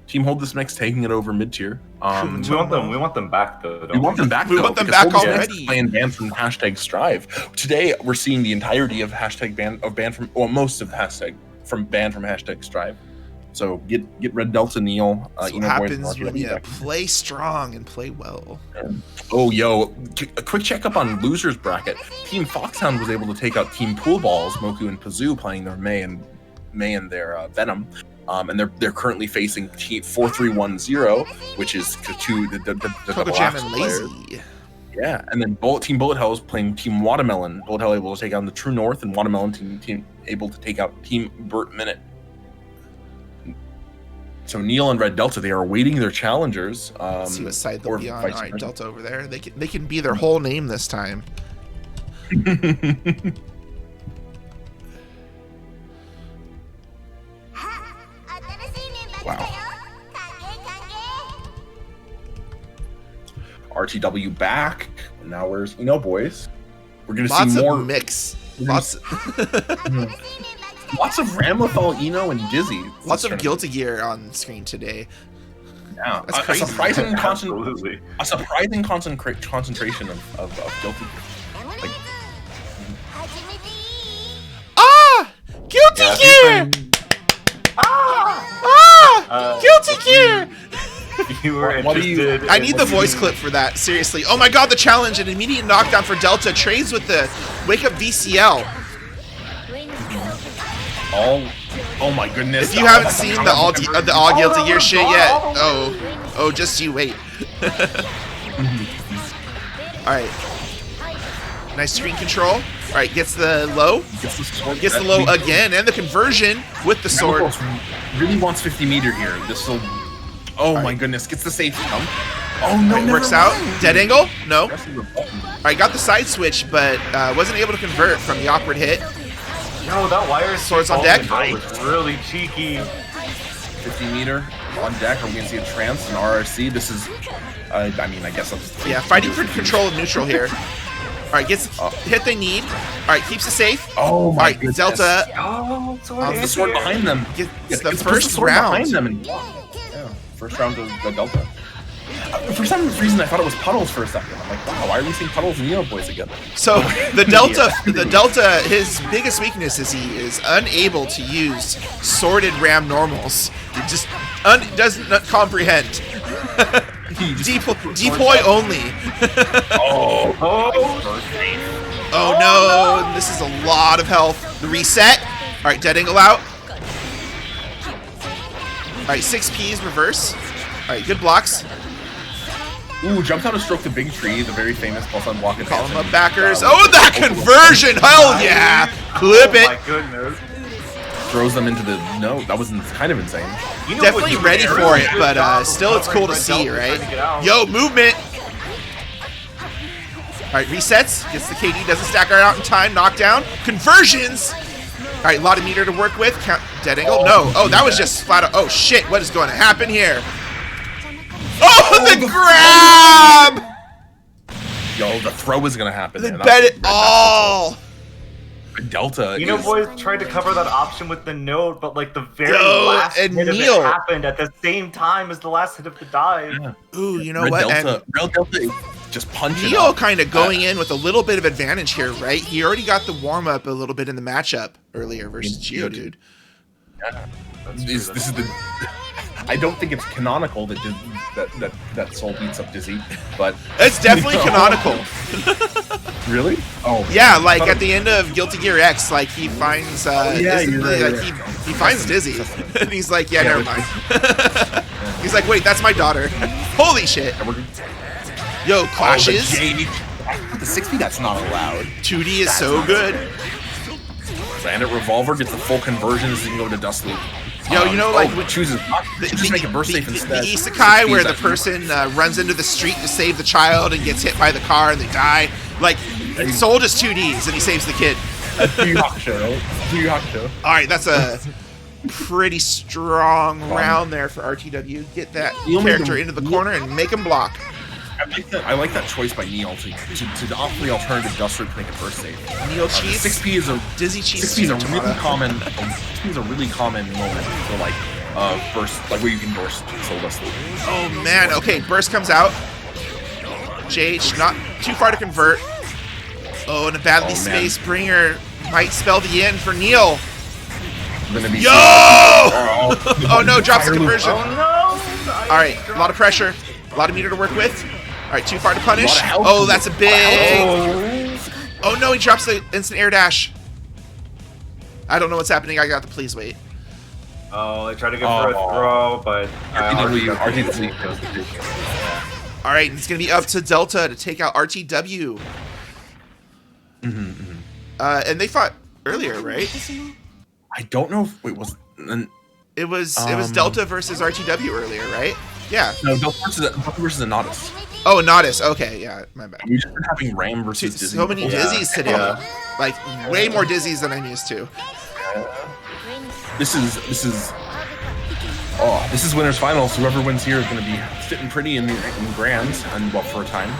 Team Hold This Mix taking it over mid-tier. We want them back though. We want them back. We want them back already. Playing banned from #Strive. Today we're seeing the entirety of most of banned from #Strive. So get Red Delta Neil. That's what happens when you play strong and play well. Oh, yo, a quick checkup on losers bracket. Team Foxhound was able to take out Team Pool Balls, Moku and Pazoo playing their May and May and their Venom. And they're currently facing Team 4310, which is the Coco Jam and Lazy. Yeah, and then Team Bullet Hell is playing Team Watermelon. Bullet Hell able to take out the True North, and Watermelon team able to take out Team Burt Minute. So Neil and Red Delta, they are awaiting their challengers. Let's see what side they'll be on. All right, Delta over there. They can be their whole name this time. Wow. RTW back. And now where's boys? We're gonna see more mix. Lots of Ramlethal, Eno, and Dizzy. Lots of Guilty Gear on screen today. Yeah, that's crazy. A surprising concentration of Guilty Gear. Like, Guilty Gear! Guilty Gear! You were interested. I need the voice clip for that. Seriously. Oh my god, the challenge! An immediate knockdown for Delta. Trades with the Wake Up VCL. Oh my goodness! If you haven't seen the all Guilty Gear shit yet, oh, just you wait. All right. Nice screen control. All right, gets the low. Gets the low again, and the conversion with the sword. Really wants 50 meter here. This will. Oh my goodness! Gets the safety jump. Oh no! Right, works out. Dead angle? No. All right, got the side switch, but wasn't able to convert from the awkward hit. No, that wire swords on deck. Was really cheeky. 50 meter on deck. Are we gonna see a trance and RRC? This is. I mean, I guess. Yeah, fighting for control of neutral here. All right, gets hit they need. All right, keeps it safe. Oh my goodness. Delta. Oh, the sword behind them. Gets the first round. Behind them and, first round of the Delta. For some reason, I thought it was Puddles for a second. I'm like, wow, why are we seeing Puddles and Neo boys again? So the Delta, his biggest weakness is he is unable to use sorted Ram normals. It just doesn't comprehend. Deploy only. Oh no! This is a lot of health. The reset. All right, dead angle out. All right, 6 Ps reverse. All right, good blocks. Ooh, jumps out to stroke the big tree, the very famous plus on walk and call him up backers. Oh, that conversion! Hell yeah! Clip it. Oh my goodness. Throws them into the that was kind of insane. Definitely ready for it, but still it's cool to see, right? Yo, movement. All right, resets. Gets the KD, doesn't stack out in time. Knockdown. Conversions. All right, a lot of meter to work with. Count, dead angle. No. Oh, that was just flat out. Oh shit! What is going to happen here? Oh, the grab! Yo, the throw is gonna happen. They bet it all. Delta. Boys tried to cover that option with the node, but like the very last hit of it happened at the same time as the last hit of the dive. Yeah. Ooh, you know what? Red Delta is just punching. Neo kind of going in with a little bit of advantage here, right? He already got the warm up a little bit in the matchup earlier versus Geodude. Yeah. This is the. I don't think it's canonical that Soul beats up Dizzy, but it's definitely canonical. Really? Oh yeah, like at the end of Guilty Gear X, like he finds he finds Dizzy, and he's like, yeah, never mind. He's like, wait, that's my daughter. Holy shit! Yo, clashes. The 60, that's not allowed. 2D is so good. Bandit Revolver gets the full conversion so you can go to Dust Loop. Yo, you know, like chooses just make it burst safe instead. The isekai where the person runs into the street to save the child and gets hit by the car and they die. Like Soul just 2Ds and he saves the kid. All right, that's a pretty strong round there for RTW. Get that character into the corner and make him block. I like that choice by Neil to opt for the alternative Dust Root to make it burst safe. Neil cheese. 6P is a Dizzy cheese. 6P is a really common. 6P is a really common moment for like burst, like where you can burst Soul Dust Loop. Oh man. Okay, burst comes out. JH not too far to convert. Oh, and a badly spaced bringer might spell the end for Neil. Yo! Oh no, drops the conversion. Oh no! All right, a lot of pressure, a lot of meter to work with. All right, too far to punish. Oh, that's a big. Oh no, he drops the instant air dash. I don't know what's happening. I got the please wait. Oh, they tried to go for a throw, but RTW. All right, it's going to be up to Delta to take out RTW. And they fought earlier, right? I don't know if it was. It was Delta versus RTW earlier, right? Yeah. No, Delta versus Anatus. Oh, Anatus. Okay, yeah, my bad. We've just been having Ram versus Dizzy. So many Dizzies today. Like, way more Dizzies than I'm used to. This is winners finals. Whoever wins here is going to be sitting pretty in grands, and well, for a time.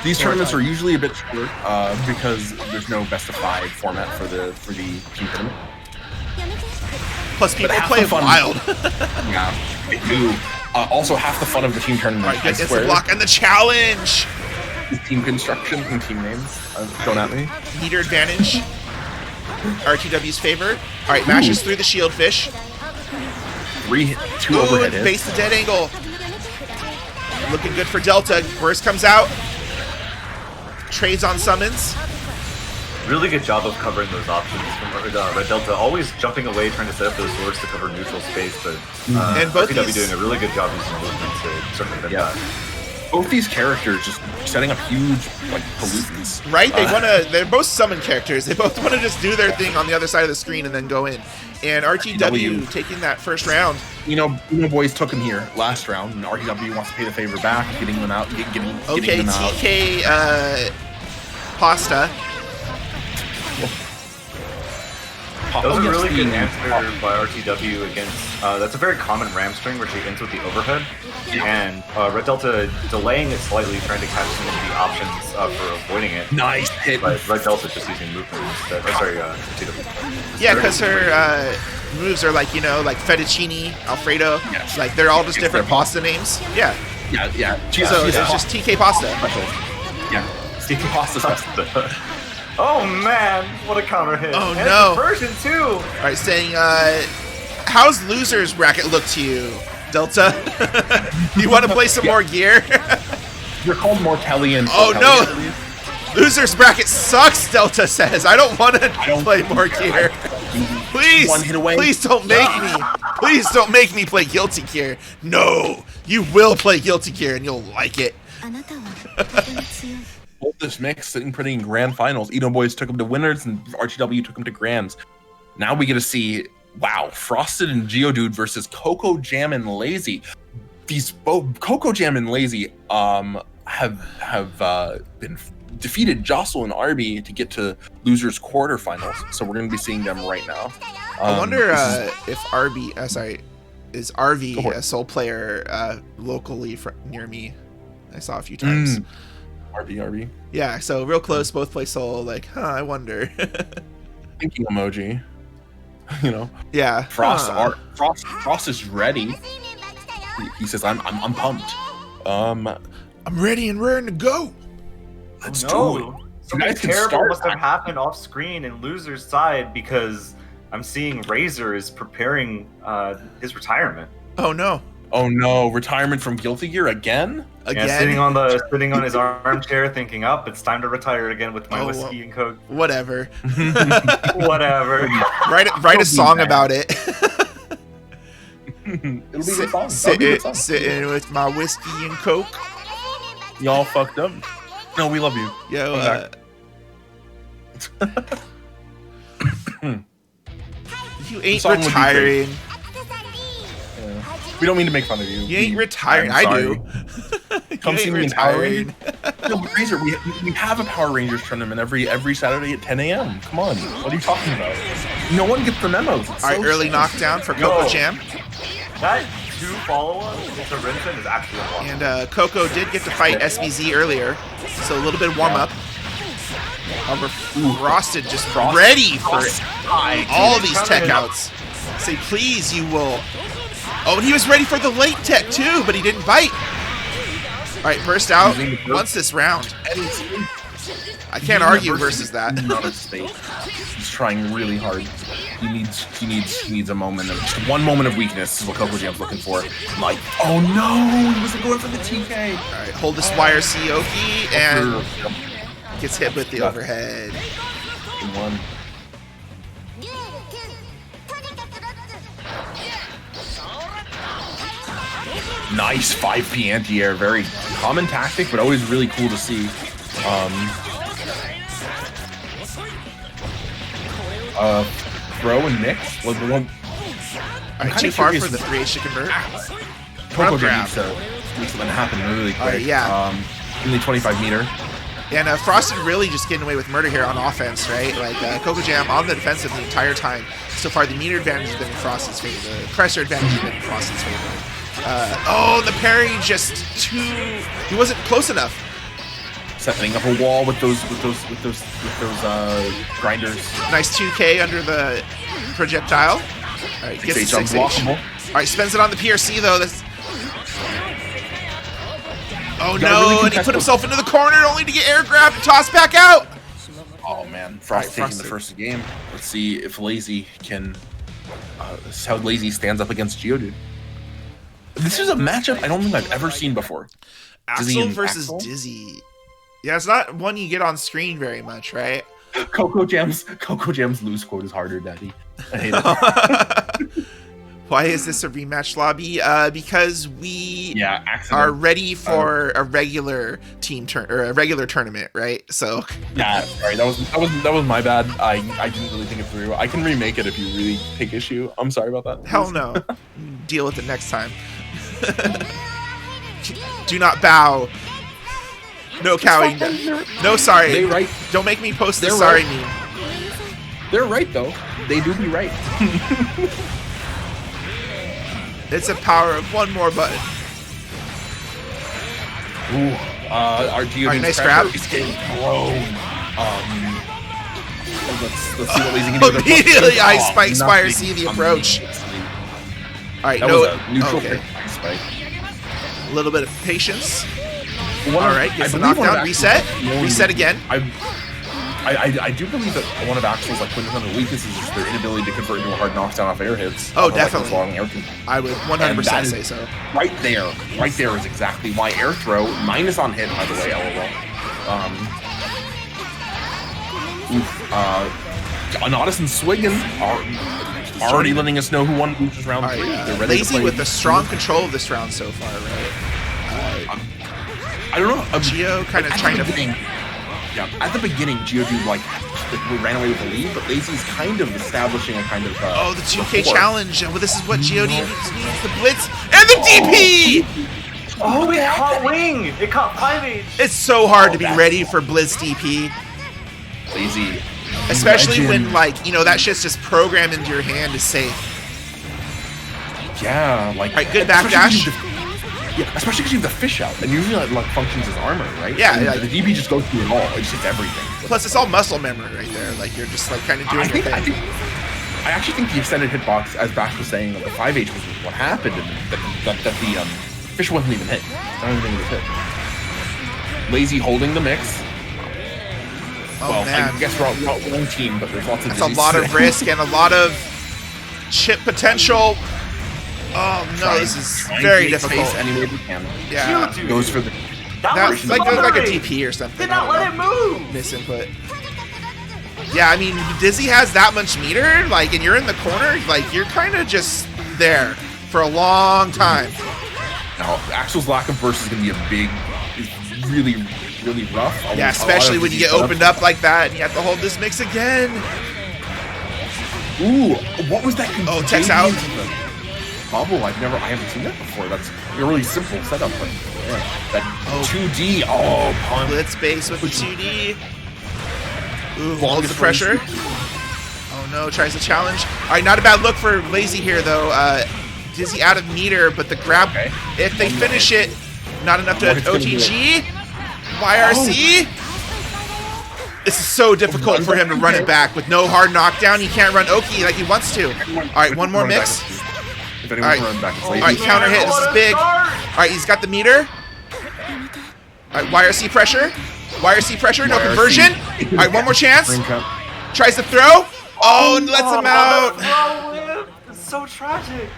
These tournaments are usually a bit shorter because there's no best of 5 format for the team tournament. Plus, people play wild. Yeah, they do. Also, half the fun of the team tournament. All right, gets the block and the challenge. Team construction and team names. Don't at me. Meter advantage. RTW's favor. All right, mashes through the shield fish. 2 overhead hits. Face the dead angle. Looking good for Delta. Burst comes out. Trades on summons. Really good job of covering those options from Red Delta. Always jumping away, trying to set up those swords to cover neutral space, but and both RTW doing a really good job using movement to circumvent that. Both these characters just setting up huge pollutants. Right? They're both summon characters. They both want to just do their thing on the other side of the screen and then go in. And RTW taking that first round. Boys took him here last round, and RTW wants to pay the favor back, getting them out, getting them out. TK Pasta. That was a really good answer by RTW against. That's a very common ram string where she ends with the overhead, and Red Delta delaying it slightly, trying to catch some of the options for avoiding it. Nice hit. But Red Delta just using movement instead. RTW. Yeah, because her moves are like fettuccine, Alfredo. Yes. Like they're all just different pasta names. Yeah. Yeah. So it's just TK Pasta. Special. Yeah. TK Pasta special. Oh man, what a counter hit. Oh no. Version 2. All right, saying, how's loser's bracket look to you, Delta? You want to play some more gear? You're called Mortellian. Oh no. Loser's bracket sucks, Delta says. I don't want to play more gear. Please, one hit away. Please don't make me. Please don't make me play Guilty Gear. No, you will play Guilty Gear and you'll like it. Both this mix sitting pretty in grand finals. Edo Boys took them to winners, and RTW took them to grands. Now we get to see, wow, Frosted and Geodude versus Coco Jam and Lazy. These both Coco Jam and Lazy have been defeated Jostle and Arby to get to losers quarterfinals. So we're going to be seeing them right now. I wonder if Arby, is RV a Soul player locally near me. I saw a few times. RB. Yeah, so real close, both play Soul. Like, I wonder. Thinking emoji. Yeah. Frost is ready. He says, "I'm pumped. I'm ready and raring to go. Let's do it." Something terrible must have happened off screen in loser's side because I'm seeing Razor is preparing his retirement. Oh no. Oh no! Retirement from Guilty Gear again? Yeah, sitting on his armchair, thinking, "Up, it's time to retire again with my whiskey and coke." Whatever. Whatever. Write a song about it. It'll be a song. Sitting with my whiskey and coke. Y'all fucked up. No, we love you. Yo. You ain't retiring. We don't mean to make fun of you. You ain't retired. I do. Come see me in Power Rangers. No, Razor, we have a Power Rangers tournament every Saturday at 10 a.m. Come on. What are you talking about? No one gets the memos. All right, early knockdown for Coco Jam. That 2 follow-ups to Rinsen is actually a block. And Coco did get to fight SBZ earlier, so a little bit of warm-up. Frosted just ready for all these tech outs. Say, please, you will... Oh, and he was ready for the late tech too, but he didn't bite. All right, burst out. Wants this round. I can't argue versus that. He's trying really hard. He needs a moment of just one moment of weakness. Is what Coco Jam's looking for. Like, oh no, he wasn't going for the TK. All right, hold this wire, Sioki, and gets hit with the overhead. Nice 5P anti-air. Very common tactic, but always really cool to see. Throw and mix. Alright, too far for the 3H to convert. Coco Jam needs to make something happen really quick. Yeah. Only 25 meter. And Frosted really just getting away with murder here on offense, right? Like Coco Jam on the defensive the entire time. So far, the meter advantage has been in Frosted's favor. The pressure advantage has been in Frosted's favor. Oh, the parry just he wasn't close enough. Setting up a wall with those grinders. Nice 2K under the projectile. All right, gets the 6H. All right, spends it on the PRC though. That's oh no, really and he put himself into the corner only to get air grabbed and tossed back out. Oh man, Frost taking the first game. Let's see if Lazy can. This is how Lazy stands up against Geodude. This is a matchup I don't think I've ever seen before. Axel versus Dizzy. Yeah, it's not one you get on screen very much, right? Coco Jam's lose quote is harder, Daddy. I hate it. Why is this a rematch lobby? Because we are ready for a regular team or a regular tournament, right? So yeah, right. That was my bad. I didn't really think it through. I can remake it if you really take issue. I'm sorry about that. Hell no. Deal with it next time. Do not bow. No cowing. No sorry. They right. Don't make me post the sorry meme. They're right though. They do be right. It's a power of one more button. Ooh, our Geodude's nice grab. Is getting blown. Let's see what Lazy can do. Immediately, Ice Spike Spire see the approach. All right, that was a neutral Ice Spike. A little bit of patience. All right, gets the knockdown. Reset. Reset again. I do believe that one of Axel's quintessential weaknesses is just their inability to convert into a hard knockdown off air hits. Oh, definitely. I would 100% say so. Right there is exactly why air throw minus on hit. By the way, LOL. Anodis and Swiggin are already letting us know who won loses round 3. They're ready Lazy to play with the strong control of this round so far, right? I don't know. Geo kind of trying to. Yeah, at the beginning, Geodude ran away with the lead, but Lazy's kind of establishing a kind of oh, the 2K challenge. Well, this is what Geodude needs: the blitz and the DP. Oh, it caught wing. It caught 5H. It's so hard to be ready for blitz DP. Lazy, especially when that shit's just programmed into your hand is safe. Yeah, all right, good backdash. Yeah, especially because you have the fish out, and usually that functions as armor, right? Yeah, the DP just goes through it all. It just hits everything. Plus, it's all muscle memory right there. Like you're just kind of doing your thing. I actually think the extended hitbox, as Bash was saying, that the 5H was what happened, and that the fish wasn't even hit. I don't even think it was hit. Lazy holding the mix. Oh man! I guess we're not one team, but there's lots of. That's a lot of risk and a lot of chip potential. Oh no, this is very difficult. Any way we can. Yeah, goes for the. That's like a DP or something. Did not let it move. Misinput. Yeah, I mean, Dizzy has that much meter, and you're in the corner, you're kind of just there for a long time. Now, Axel's lack of burst is going to be really, really rough. Yeah, especially when you get opened up like that and you have to hold this mix again. Ooh, what was that? Oh, Tech's out. Bubble, I haven't seen that before. That's a really simple setup. That 2D. Oh, blitz base with the 2D. Ooh, holds the pressure. Oh no, tries to challenge. All right, not a bad look for Lazy here though. Dizzy out of meter, but the grab. Okay. If they finish it, not enough to OTG. YRC. This is so difficult for him to run it back with no hard knockdown. He can't run Oki like he wants to. All right, one more mix. All right, counter hit. This is big. All right, he's got the meter. All right, YRC pressure. YRC pressure, no conversion. All right, one more chance. Tries to throw. Oh, and lets him out. It's so tragic.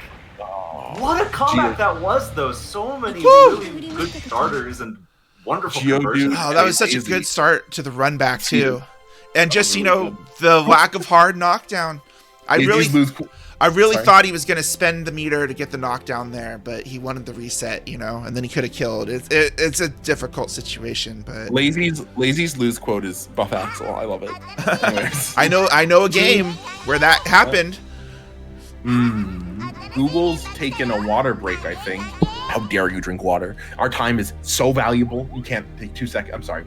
What a comeback that was, though. So many really good starters and wonderful conversions. Oh, that was such a good start to the run back, too. And just, the lack of hard knockdown. I I really thought he was going to spend the meter to get the knockdown there, but he wanted the reset, you know, and then he could have killed. It's a difficult situation, but Lazy's lose quote is buff Axel. I love it. Anyways. I know a game where that happened. Google's taken a water break, I think. How dare you drink water? Our time is so valuable. You can't take 2 seconds. I'm sorry.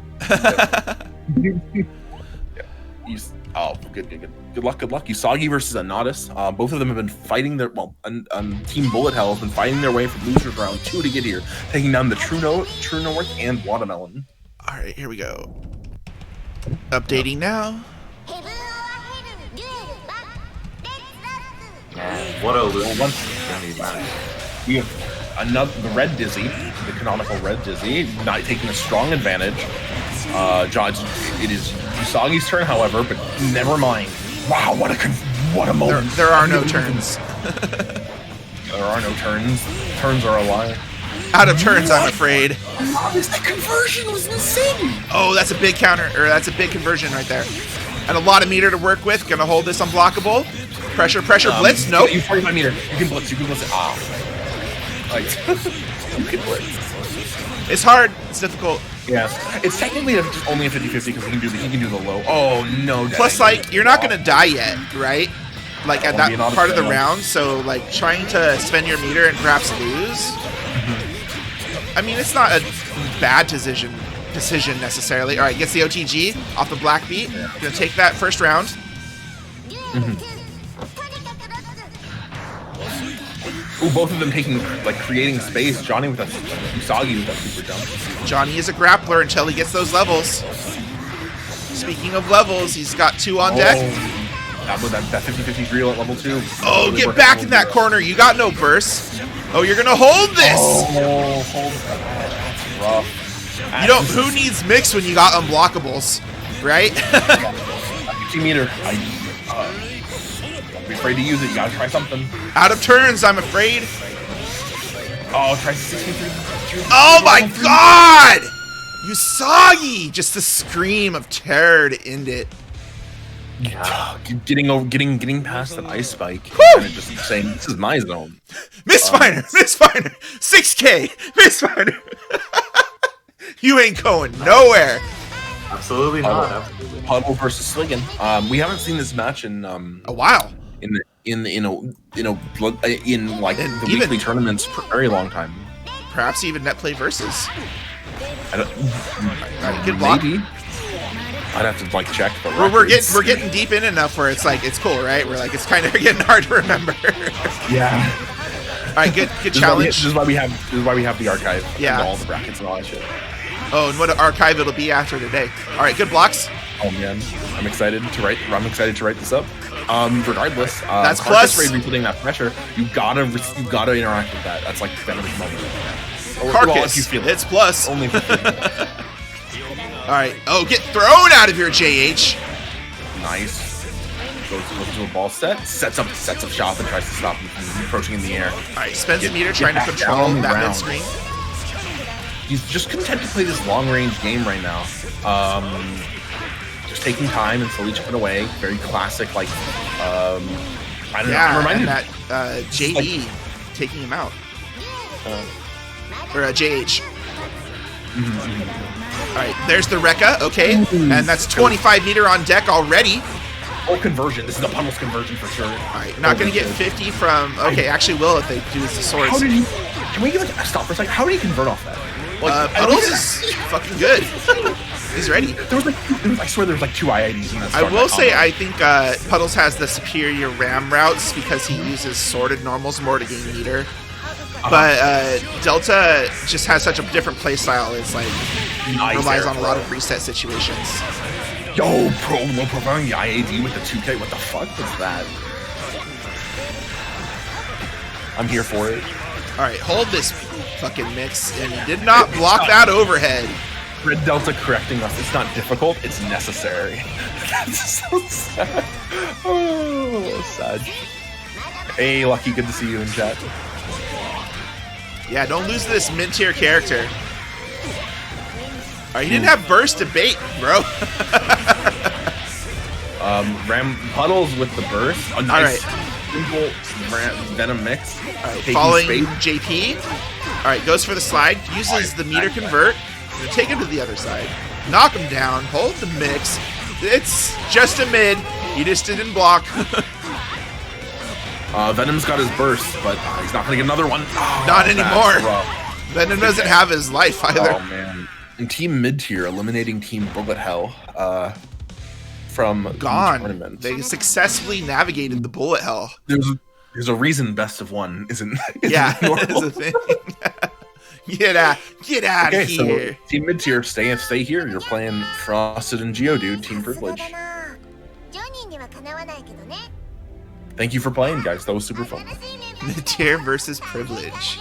Oh, good luck. Usagi versus Anatis. Both of them have been fighting their Team Bullet Hell has been fighting their way from losers round 2 to get here, taking down the True North and Watermelon. All right, here we go. Updating now. What a lose. We have the Red Dizzy, the canonical Red Dizzy, not taking a strong advantage. It is Usagi's turn, however, but never mind. Wow, what a moment. There are no turns. There are no turns. Turns are a lie. Out of turns, I'm afraid. The conversion was insane. Oh, that's a big counter, or that's a big conversion right there. And a lot of meter to work with. Gonna hold this unblockable. Pressure, blitz. Nope. You 45 meter. You can blitz it. Like, you can blitz. It's hard. It's difficult. Yeah, it's technically just only a 50-50 because he can do the low. Oh no! Plus, like, you're not gonna die yet, right? Like at that part of the round, so like trying to spend your meter and perhaps lose. I mean, it's not a bad decision necessarily. All right, gets the OTG off the black beat. Gonna take that first round. Ooh, both of them creating space. Johnny with Usagi with that super jump. Johnny is a grappler until he gets those levels. Speaking of levels, he's got 2 on deck. That 50-50 reel at level 2. Oh, get back in that corner. You got no burst. Oh, you're going to hold this. Oh, hold that. That's rough. You know, who needs mix when you got unblockables, right? 50 meter. Don't be afraid to use it. You gotta try something. Out of turns, I'm afraid. Oh, try 63. Oh my god! Usagi! Just the scream of terror to end it. Yeah. Getting past that ice spike and just saying, this is my zone. Misfire! 6K! Misfire! You ain't going nowhere. Absolutely not. Absolutely. Puddle versus Sliggin. We haven't seen this match in a while. In the weekly tournaments for a very long time. Perhaps even Netplay versus. Good block. Maybe. I'd have to check. But we're getting deep in enough where it's cool, right? We're it's kind of getting hard to remember. Yeah. All right, good challenge. This is why we have the archive. Yeah. And all the brackets and all that shit. Oh, and what an archive it'll be after today. All right, good blocks. Oh man, I'm excited to write this up. Regardless, that's plus. Raid putting that pressure. You gotta interact with that. That's Venom's moment. Carcass. It's plus. Only. All right. Oh, get thrown out of here, JH. Nice. Goes to a ball sets up shop and tries to stop him from approaching in the air. All right, spends a meter trying to control that mid screen. He's just content to play this long-range game right now. Just taking time and slowly chipping away. Very classic, I don't know. I'm reminded that JD taking him out. Or JH. All right, there's the Rekka. Okay, and that's 25 meter on deck already. Oh, conversion. This is a Puddles conversion for sure. All right, not going to get 50 from... Okay, actually will if they do the swords. How did he... Can we get stop for a second? How did he convert off that? Puddles is fucking good. He's ready. I swear there was 2 IIDs in that. I will say I think Puddles has the superior ram routes because he uses sorted normals more to gain meter. But Delta just has such a different playstyle. It's relies on a lot of reset situations. Yo, providing the IAD with the 2K. What the fuck was that? I'm here for it. All right, hold this fucking mix, and he did not block that overhead. Red Delta correcting us. It's not difficult. It's necessary. That's so sad. Oh, sad. Hey, Lucky, good to see you in chat. Yeah, don't lose this mid-tier character. All right, he didn't have burst to bait, bro. Ram Puddles with the burst. Oh, nice. All right. simple Venom mix. Following JP. Alright, goes for the slide. Uses the meter convert. Gonna take him to the other side. Knock him down. Hold the mix. It's just a mid. He just didn't block. Venom's got his burst, but he's not gonna get another one. Oh, not anymore. Venom doesn't have his life either. Oh man. And Team Mid-Tier eliminating Team Bullet Hell from Gone. the tournament. They successfully navigated the bullet hell. There's a reason best of one isn't yeah, that's a thing. Get out of here. So Team Mid-Tier, stay here. You're playing Frosted and Geodude, Team Privilege. Thank you for playing, guys. That was super fun. Mid-Tier versus Privilege.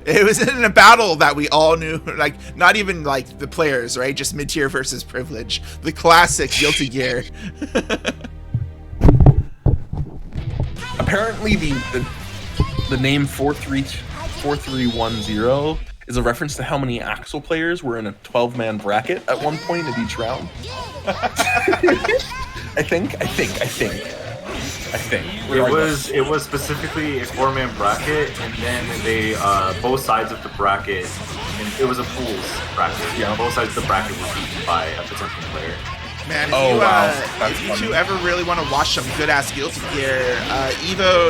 It was in a battle that we all knew, like, not even, like, the players, right? Just Mid-Tier versus Privilege. The classic Guilty Gear. Apparently, the name 4310 is a reference to how many Axel players were in a 12-man bracket at one point in each round. I think. It was specifically a 4-man bracket, and then they both sides of the bracket, and it was a pools bracket. Yeah, both sides of the bracket were beaten by a potential player. Man, if you funny. two ever really want to watch some good ass Guilty Gear,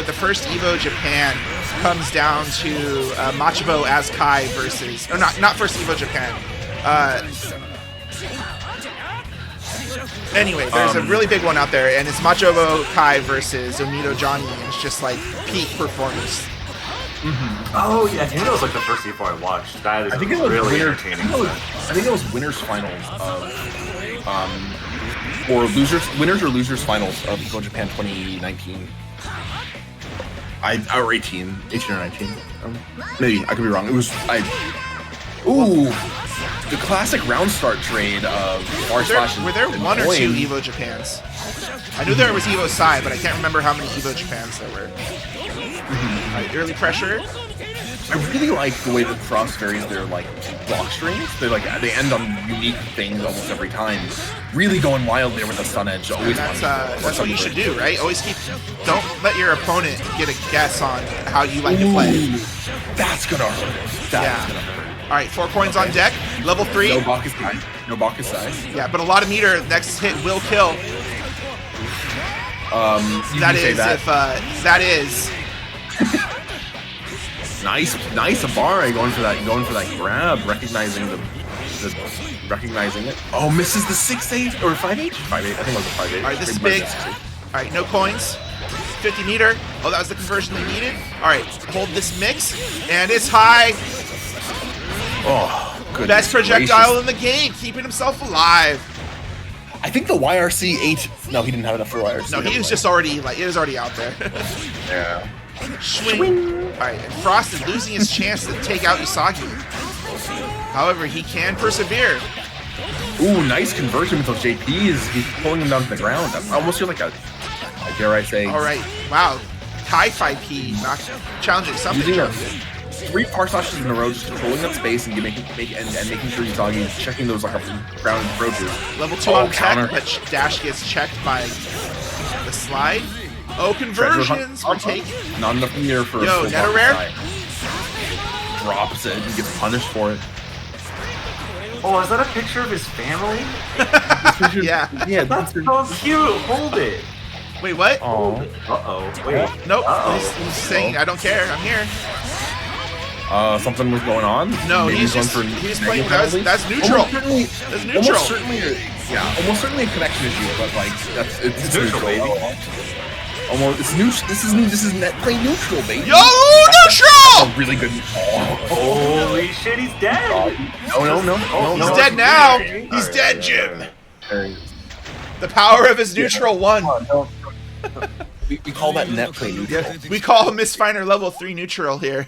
the first Evo Japan comes down to Machibo as Kai versus, or not first Evo Japan. Anyway, there's a really big one out there, and it's Machibo Kai versus Omido Johnny, and it's just like peak performance. Mm-hmm. Oh yeah, I think that was like the first Evo I watched. That is really entertaining. I think it was winners finals of winners or losers finals of Evo Japan 2019. Or 18 or 19. Maybe I could be wrong. It was the classic round start trade of Were there one or two Evo Japans? I knew there was Evo Sai, but I can't remember how many Evo Japans there were. Alright, early pressure. I really like the way that Frost varies their like block strings. They end on unique things almost every time. Really going wild there with the Sun Edge. Always that's what you should do, right? Don't let your opponent get a guess on how you like to play. That's gonna hurt. That's gonna hurt. Alright, 4 coins on deck. Level 3. No Bacchus size. Yeah, but a lot of meter. Next hit will kill. That is. Nice Abare going for that grab, recognizing it. Oh, misses the 6-8 or 5-8? 5-8. I think it was a 5-8. Alright, this is big. Alright, no coins. 50 meter. Oh, that was the conversion they needed. Alright, hold this mix, and it's high. Oh, goodness. Best projectile in the game, keeping himself alive. I think the YRC 8. No, he didn't have enough for YRC. No, he was just already it was already out there. Yeah. Swing. Alright, and Frost is losing his chance to take out Usagi. However, he can persevere. Ooh, nice conversion with those JPs. He's pulling him down to the ground. I almost feel like dare I say. Alright, wow. Kai 5P, not challenging something. Using 3 Parsashes in a row, just controlling that space and making sure Usagi is checking those like ground approaches. Level 2 on tech, but dash gets checked by the slide. Oh, conversions were taken. Not enough meter for Yo, Netta Rare? Drops it and gets punished for it. Oh, is that a picture of his family? Yeah. Yeah, that's so cute. Hold it. Wait, what? Oh. Uh-oh. Wait. Nope. He's saying, I don't care. I'm here. Something was going on? No, he's playing. That's neutral. That's neutral. Almost certainly a connection issue, but like it's neutral, baby. Almost it's neutral. This is Netplay neutral, baby. Yo, neutral! A really good. Holy shit, he's dead. No. He's dead now. He's dead, Jim. The power of his neutral won. We call that Netplay neutral. Yeah, we call Mistfinder level 3 neutral here.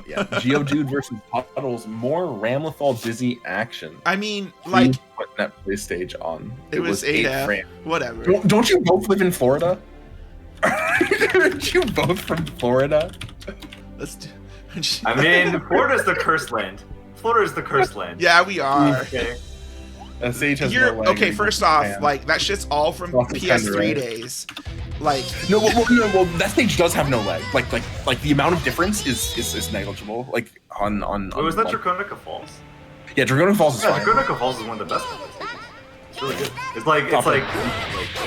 Yeah, Geodude versus Puddles, more Ramlethal dizzy action. I mean, like, put Netplay stage on. It was 8F. Whatever. Don't you both live in Florida? Aren't you both from Florida? I mean, Florida's the cursed land. Florida's the cursed land. Yeah, we are. Okay. Sage has You're no leg. okay. First off, like that shit's all from PS3 days. Like well, that stage does have no leg. Like the amount of difference is negligible. Like on. Was that Draconica Falls? Yeah, Draconica Falls is fine. Draconica Falls is one of the best. It's really good. It's like a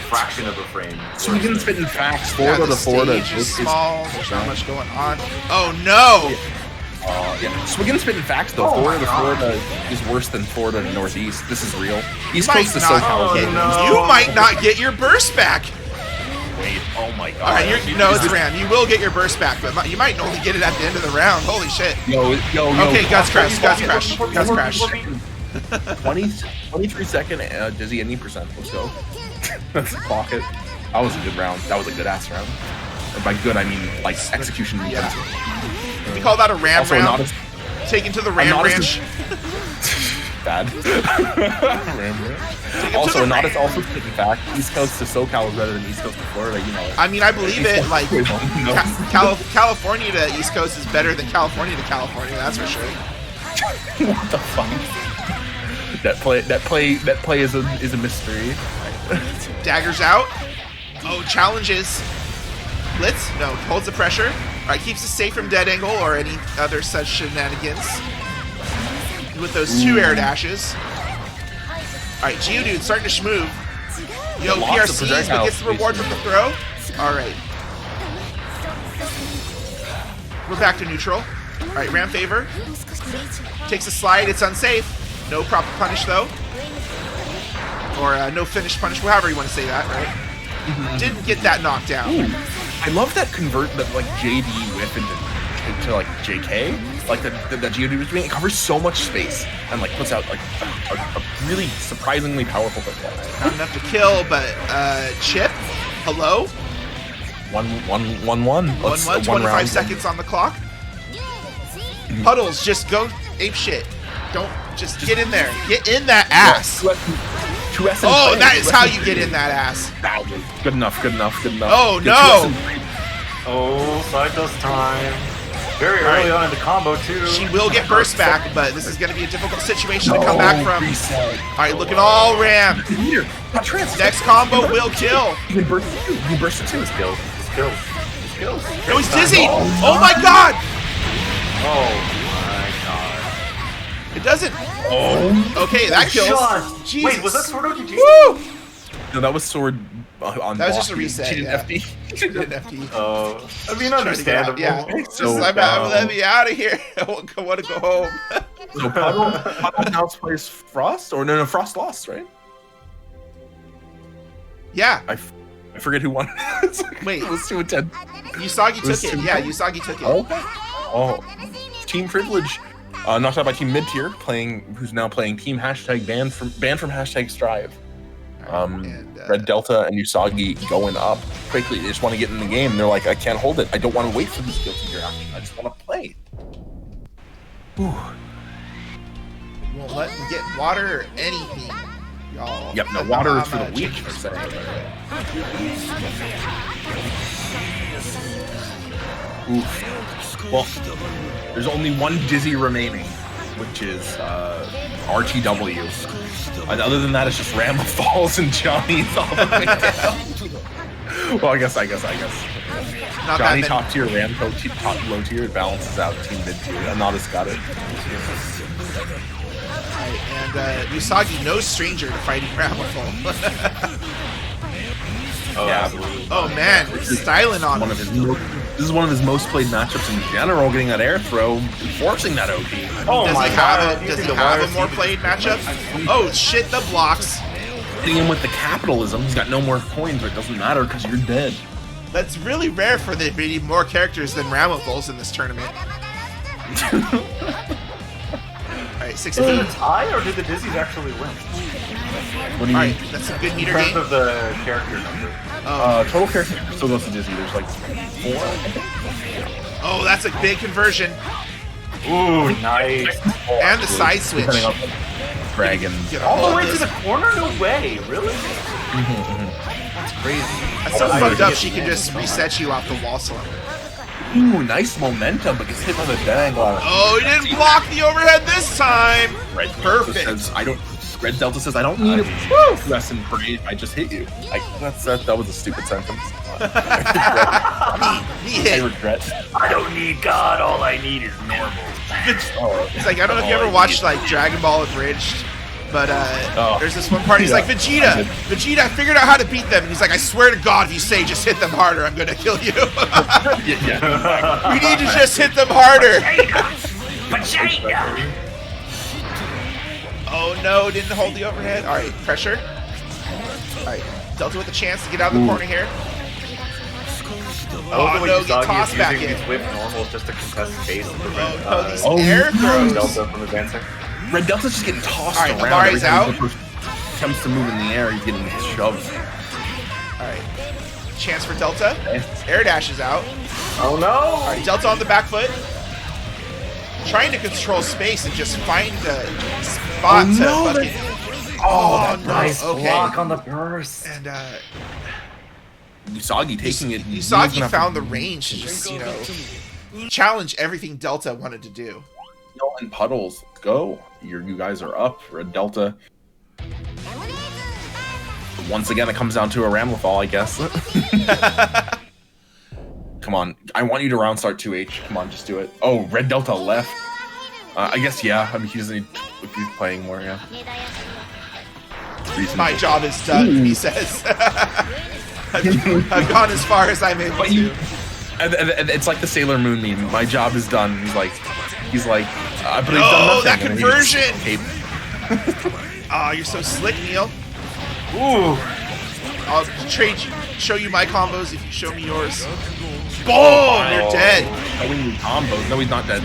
fraction of a frame. Swing and spit and facts. yeah, Florida the to Florida. stage is small. There's not much going on. Oh no! Yeah. Swing and spit and facts though. Florida to Florida is worse than Florida to Northeast. This is real. East Coast to SoCal. You might not get your burst back. Wait, oh my god. All right, it's Ram. You will get your burst back, but you might only get it at the end of the round. Holy shit. Yo. Okay, Guts Crash. 23 second Dizzy any percent. Let's go. Let's clock it. That was a good round. That was a good ass round. And by good, I mean like execution. Yeah. We call that a Ram also round. Taken to the Ram Ranch. Bad. Also, not as also in fact, East Coast to SoCal is better than East Coast to Florida. You know. I mean, I believe it. Like California to East Coast is better than California to California. That's for sure. What the fuck? That play is a mystery. Daggers out. Oh, challenges. Blitz? No, holds the pressure. All right, keeps us safe from dead angle or any other such shenanigans. With those two air dashes. All right, Geodude starting to schmoove. Yo, PRCs, but gets the reward from the throw. All right. We're back to neutral. All right, Ram favor. Takes a slide. It's unsafe. No proper punish, though. Or no finish punish, however you want to say that, right? Didn't get that knocked down. Ooh. I love that convert that like JD whip into like JK. Like that Geodude was doing. It covers so much space and like puts out like a really surprisingly powerful hitbox. Not enough to kill, but Chip, hello? 1-1. 25 seconds on the clock. Puddles, just go ape shit. Don't just get in there. Get in that ass. Oh, that is how you get in that ass. Good enough. Oh no! Oh, side dust time. Very early on in the combo too. She will get burst back, but this is going to be a difficult situation to come back from. All right, looking all Ram. Next combo will kill. You can burst it too. It's kills. No, he's dizzy. Oh my god. Oh my god. It doesn't. Oh. Okay, that kills. Jesus. Wait, was that Sword OTG? Woo! No, that was Sword on. That was just a reset. She didn't Yeah. FD. She didn't FD. Oh, I mean, understandable. Yeah. So let me out of here. I want to go home. So Puddle now plays Frost, or no, Frost lost, right? Yeah. I forget who won. Wait. It was 2-10. Usagi took it. Yeah, Usagi took it. Oh, Team Privilege, knocked out by Team Mid Tier, who's now playing Team #banned from #Strive. Red Delta and Usagi going up quickly. They just want to get in the game. They're like, I can't hold it. I don't want to wait for this guilty gear action. I just want to play. Whew. Won't let them get water or anything, y'all. Yep, no, water is for the weak. Oof. Well, there's only one Dizzy remaining, which is RTW. And other than that, it's just Ram Falls and Johnny's all the way down. Well, I guess. Not Johnny that top tier, Ram top low tier. It balances out Team Mid tier. Anada's got it. And Usagi, no stranger to fighting Ramaful. Oh, Yeah. absolutely. Oh man, styling on him. This is one of his most played matchups in general. Getting that air throw, forcing that OP. Oh Does my he god. have a more played matchup? Oh shit, the blocks. Hitting him with the capitalism. He's got no more coins, but it doesn't matter because you're dead. That's really rare for there to be more characters than Ramafuls in this tournament. Alright, 6 Is it a feet. tie or did the Dizzies actually win? What do you Alright, mean? that's a good In meter terms gain. of the character number. Total character still goes to Dizzy. There's like 4, I think. Oh, that's a big conversion. Ooh, nice. And the side switch. Depending on the dragon. Get All the way of to this. the corner? No way. Really? That's crazy. That's so fucked up she can just reset you off the wall slam. Ooh, nice momentum, but gets hit by the dead angle. Oh, he didn't block the overhead this time. Right. Perfect. Says, I Red Delta says, I don't need a lesson parade. I just hit you. That was a stupid sentence. I regret. I don't need God. All I need is normal. It's like, I don't know if you ever watched like Dragon Ball Abridged, but there's this one part. He's like, Vegeta, I figured out how to beat them. And he's like, I swear to God, if you say just hit them harder, I'm gonna kill you. You need to just hit them harder. Vegeta. Oh no, didn't hold the overhead. All right, pressure. All right, Delta with a chance to get out of the corner here. Oh no, get tossed back using in. these whip normals just to contest space and prevent These air throws. Delta from advancing. Red Delta's just getting tossed around. Amari's out. Comes to move in the air, he's getting shoved. All right, chance for Delta. Air dash is out. Oh no! All right, Delta on the back foot. Trying to control space and just find the spot to fucking... Oh, nice okay. block on the burst. And Usagi taking it. Usagi found the range to just, you know, challenge everything Delta wanted to do. And puddles, go. You guys are up. Red Delta. Once again, it comes down to a Ramlethal, I guess. Come on, I want you to round start 2H. Come on, just do it. Oh, Red Delta left. I guess, yeah. I mean, if he's playing more, yeah. Reasonable. My job is done, he says. I've gone as far as I'm able to. And it's like the Sailor Moon meme. My job is done. He's like, but he's done nothing. Oh, that conversion! Oh, you're so slick, Neil. Ooh. I'll show you my combos if you show me yours. Boom! You're dead. Showing you combos. No, he's not dead.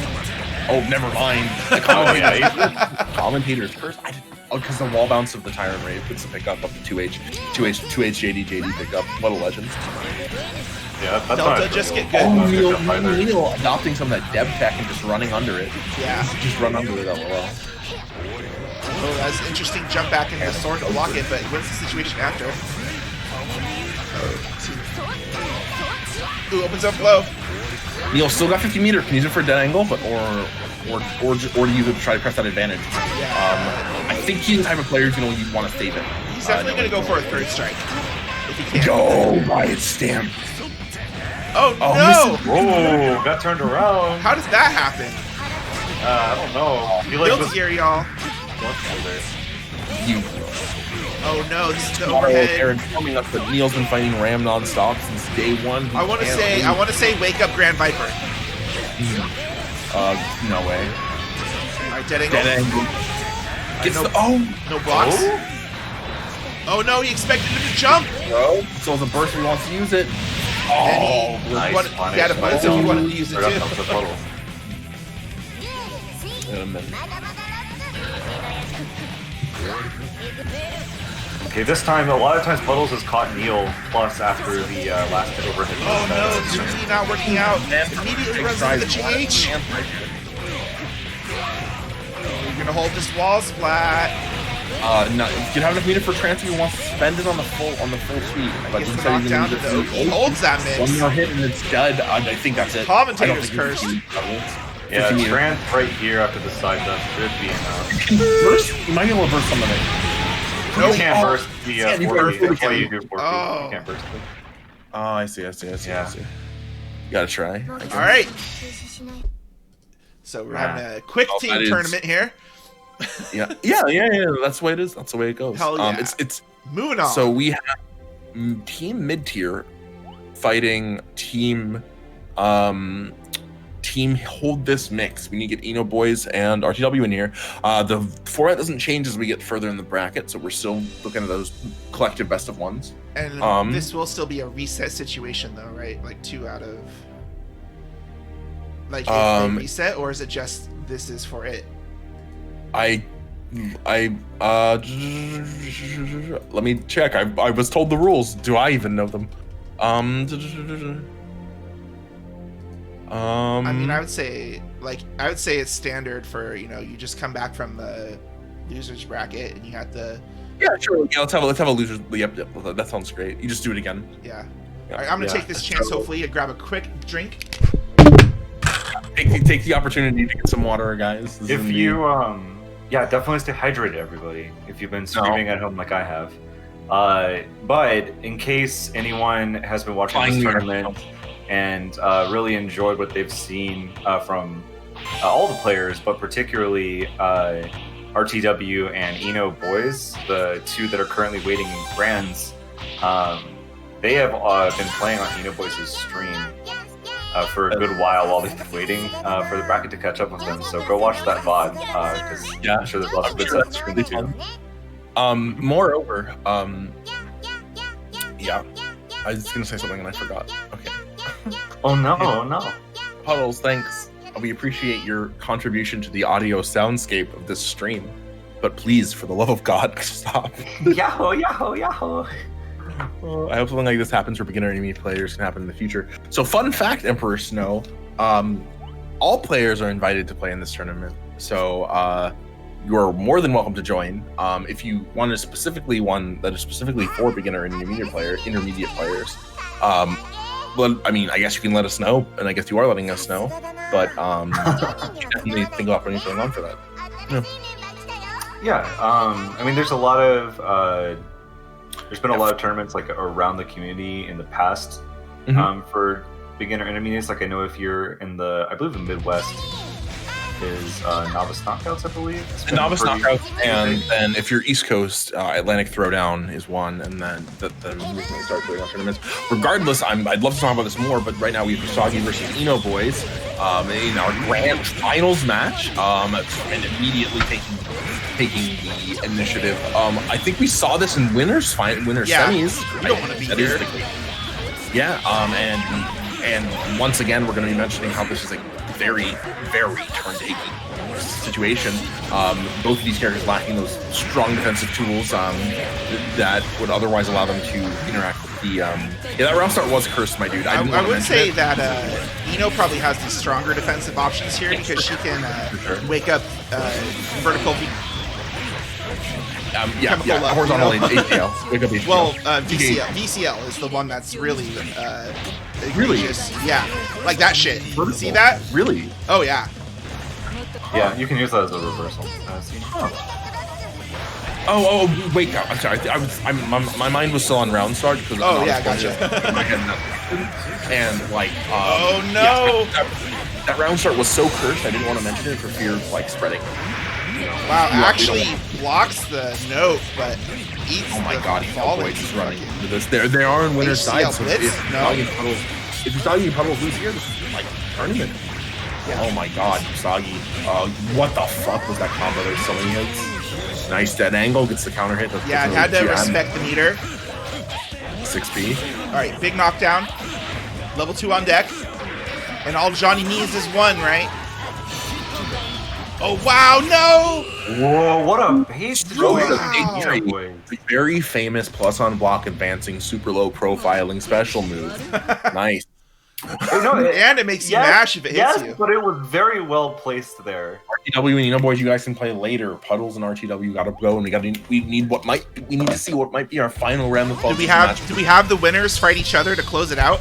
Oh, never mind. The commentator's first. Because the wall bounce of the Tyrant Rave gets the pickup up to 2H JD pickup. What a legend. Yeah, that's Delta just get good. Oh, Neil adopting some of that Deb tech and just running under it. Yeah. Just run under it, LOL. Oh, that's an interesting jump back into the sword to block it, but what's the situation after? Ooh, opens up low. Neil still got 50 meter. Can use it for a dead angle, but or do you try to press that advantage? Yeah. I think he's the type of player who's going to want to save it. He's definitely going to go for a third strike if he can. Go by its stamp. Oh no! Whoa, got turned around. How does that happen? I don't know. He like Build gear, y'all. You. Oh no, this is the overhead. Aaron telling us that Neil's been fighting Ram non-stop since day one. I want to say, wake up, Grand Viper. No way. Alright, dead angle. Gets no, no blocks. Oh no, he expected him to jump. No. So the burst, he wants to use it. Oh, nice. He had a bonus if he wanted to use it too. Okay, this time, a lot of times Puddles has caught Neil plus after the last hit overhead. Oh no, it's really not working out. Immediately runs into the GH. You're gonna hold this walls flat. No, you have enough meter for transfer. You want to spend it on the full speed. But Gets the knockdown to the he holds that mix. One more hit and it's dead. I think that's it. Commentator's cursed. Yeah, trans right here after the side dust should be enough. Burst? You might be able to burst some of it. You can't burst the 40. That's why you do 40. Oh. You can't burst it. Oh, I see. You gotta try. Alright. So we're having a quick team tournament here. Yeah. That's the way it is. That's the way it goes. Hell yeah. It's moving on. So we have team mid-tier fighting team hold this mix. We need to get Eno Boys and RTW in here. The format doesn't change as we get further in the bracket, so we're still looking at those collective best of ones. And this will still be a reset situation though, right? Like 2 out of like if they reset, or is it just this is for it? let me check. I was told the rules. Do I even know them? I mean, I would say it's standard for, you just come back from the losers bracket and you have to. Yeah, sure. Yeah, let's have a losers. Yep, that sounds great. You just do it again. Yeah. All right, I'm gonna take this chance, hopefully, to grab a quick drink. Take the opportunity to get some water, guys. If you Yeah, definitely stay hydrated, everybody, if you've been streaming at home like I have. But in case anyone has been watching this tournament and really enjoyed what they've seen from all the players, but particularly RTW and Eno boys, the two that are currently waiting in grands, they have been playing on Eno boys' stream for a good while they've been waiting for the bracket to catch up with them. So go watch that VOD, because I'm sure there's lots of good stuff to stream too. Moreover, yeah, I was gonna say something and I forgot. Okay. Oh no. Puddles, thanks. We appreciate your contribution to the audio soundscape of this stream, but please, for the love of God, stop. Yahoo! I hope something like this happens for beginner enemy players can happen in the future. So, fun fact, Emperor Snow, all players are invited to play in this tournament. So, you are more than welcome to join. If you want a specifically one that is specifically for beginner and intermediate players, well, I mean, I guess you can let us know, and I guess you are letting us know. But definitely think about putting something on for that. Yeah. I mean, there's a lot of there's been a lot of tournaments like around the community in the past for beginner intermediates. Like I know if you're in I believe the Midwest is Novice Knockouts, I believe. Novice Knockouts, and then if you're East Coast, Atlantic Throwdown is one, and then we can start doing tournaments. Regardless, I'd love to talk about this more, but right now we have Usagi versus Eno boys in our grand finals match, and immediately taking the initiative. I think we saw this in winners semis. We don't want to be here. And once again, we're going to be mentioning how this is a very, very turn-taking situation. Both of these characters lacking those strong defensive tools that would otherwise allow them to interact with the... Yeah, that round start was cursed, my dude. I would say that Eno probably has the stronger defensive options here because she can wake up vertical... horizontal ACL. Wake up ACL. Well, VCL is the one that's really egregious. Yeah, like that shit. Vertical. See that? Really? Oh yeah. Yeah, you can use that as a reversal. Oh, wait, I'm sorry. My mind was still on round start because gotcha. And like, oh no, that round start was so cursed. I didn't want to mention it for fear of like spreading. Wow, actually blocks the note, but eats Boy, just running into this. They are on winner's side, so if Usagi Puddles lose here, this is like tournament. Yeah. Oh my god, Usagi. What the fuck was that combo there? So many hits. Nice dead angle, gets the counter hit. Yeah, it had to respect the meter. 6B. Alright, big knockdown. Level 2 on deck. And all Johnny needs is one, right? Oh wow, no! Whoa, what a base throw! The very famous plus on block advancing super low profiling special move. Nice. And it makes you mash if it hits you. But it was very well placed there. RTW and Eno boys, you guys can play later. Puddles and RTW gotta go, and we need to see what might be our final round of Do we have the winners fight each other to close it out?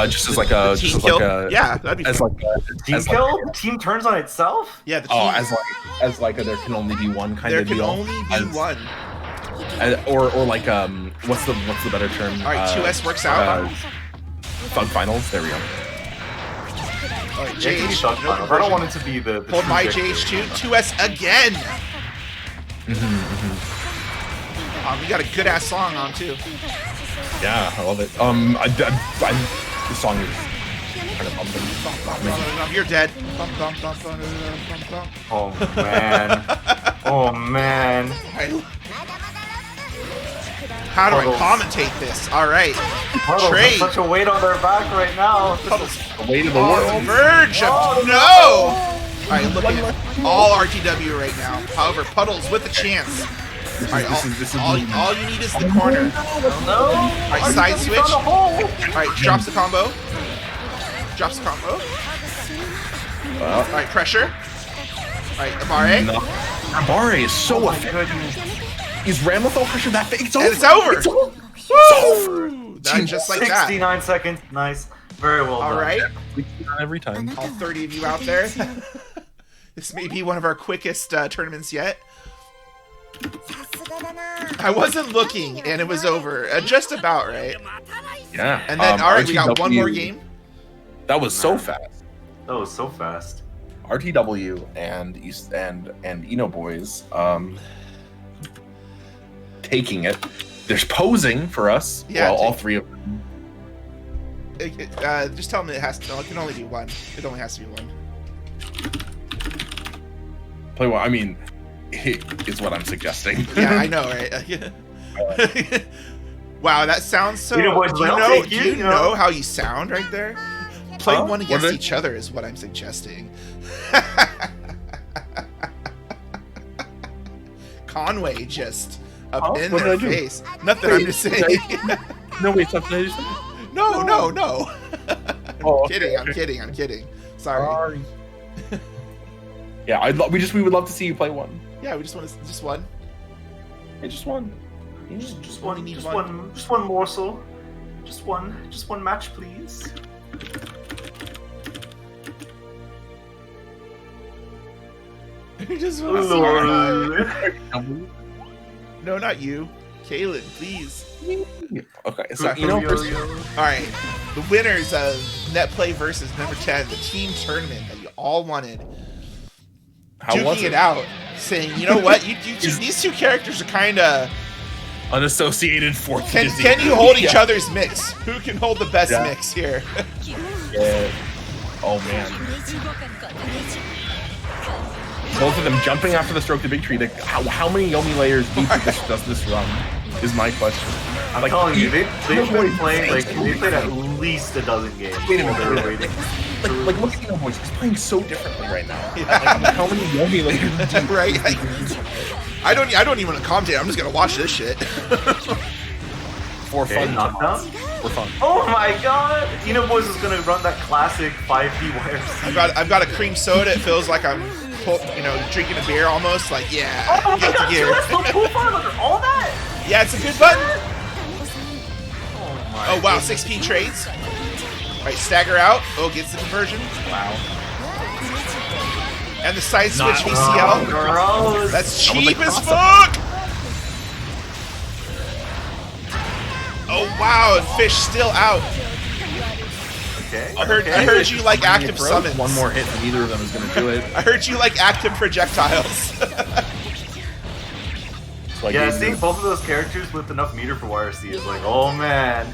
Just as like a team kill. That'd be fun. Team kill. The team turns on itself. Yeah. The team. As like a there can only be one kind of deal. There can only be one. Or like what's the better term? All right, 2S works out. Thug finals. There we go. All right, JH. I don't want it to be the hold my JH2. 2S again. We got a good ass song on too. Yeah, I love it. The song is kind of bumping. You're dead. Oh man. Oh man. How do I commentate this? All right. Puddles has such a weight on their back right now. The weight of the world. Verge of no. All right, look at all RTW right now. However, Puddles with a chance. Alright, all you need is the corner. No. Alright, side switch. Alright, drops the combo. Alright, pressure. Alright, Amare. No. Amare is so effective. Is Ramlethal pressure that big? It's over. It's over. Just like 69 seconds. Nice. Very well done. Alright. Every time. All 30 of you out there. This may be one of our quickest tournaments yet. I wasn't looking, and it was over. Just about, right? Yeah. And then, all right, we got one more game. That was so fast. That was so fast. RTW and Eno Boys taking it. There's posing for us. Yeah, well, all three of them. Just tell them it can only be one. It only has to be one. Play one. I mean, is what I'm suggesting. Yeah, I know, right? Wow, that sounds so. Boys, do you know how you sound right there? Play one against each other is what I'm suggesting. Conway just up in their face. Nothing. I'm just saying. No, wait, something. No. Oh, I'm kidding. Sorry. Yeah, we would love to see you play one. Yeah, we just want to just one. Hey, just one. Just one morsel. Just one match, please. Just want to see. No, not you. Kaylin, please. Okay, so all right, the winners of Netplay versus number 10, the team tournament that you all wanted. Duking it out, saying, you know what, these two characters are kind of unassociated fourth. Can you hold each other's mix? Who can hold the best mix here? Yeah. Oh man. Both of them jumping after the stroke the big tree. How many Yomi layers deep does this run? Is my question. I'm telling you, they've been playing they played at least a dozen games. Wait a minute, waiting. Like look at Eno Boys. He's playing so differently right now. How many Yomi layers deep? Right. I don't even want to commentate. I'm just gonna watch this shit. For fun. Knockdown? For fun. Oh my god! Eno Boys is gonna run that classic 5D wire. I've got a cream soda. It feels like I'm drinking a beer almost. Like guilty gear. All that? Yeah, it's a good button. Oh wow, 6P trades. All right, stagger out. Oh, gets the conversion. Wow. And the side switch VCL. Gross. That's cheap as fuck. Oh wow, and Fish still out. Okay. I heard you like active summons. One more hit and neither of them is gonna do it. I heard you like active projectiles. Yeah, seeing both of those characters with enough meter for YRC is like, oh man.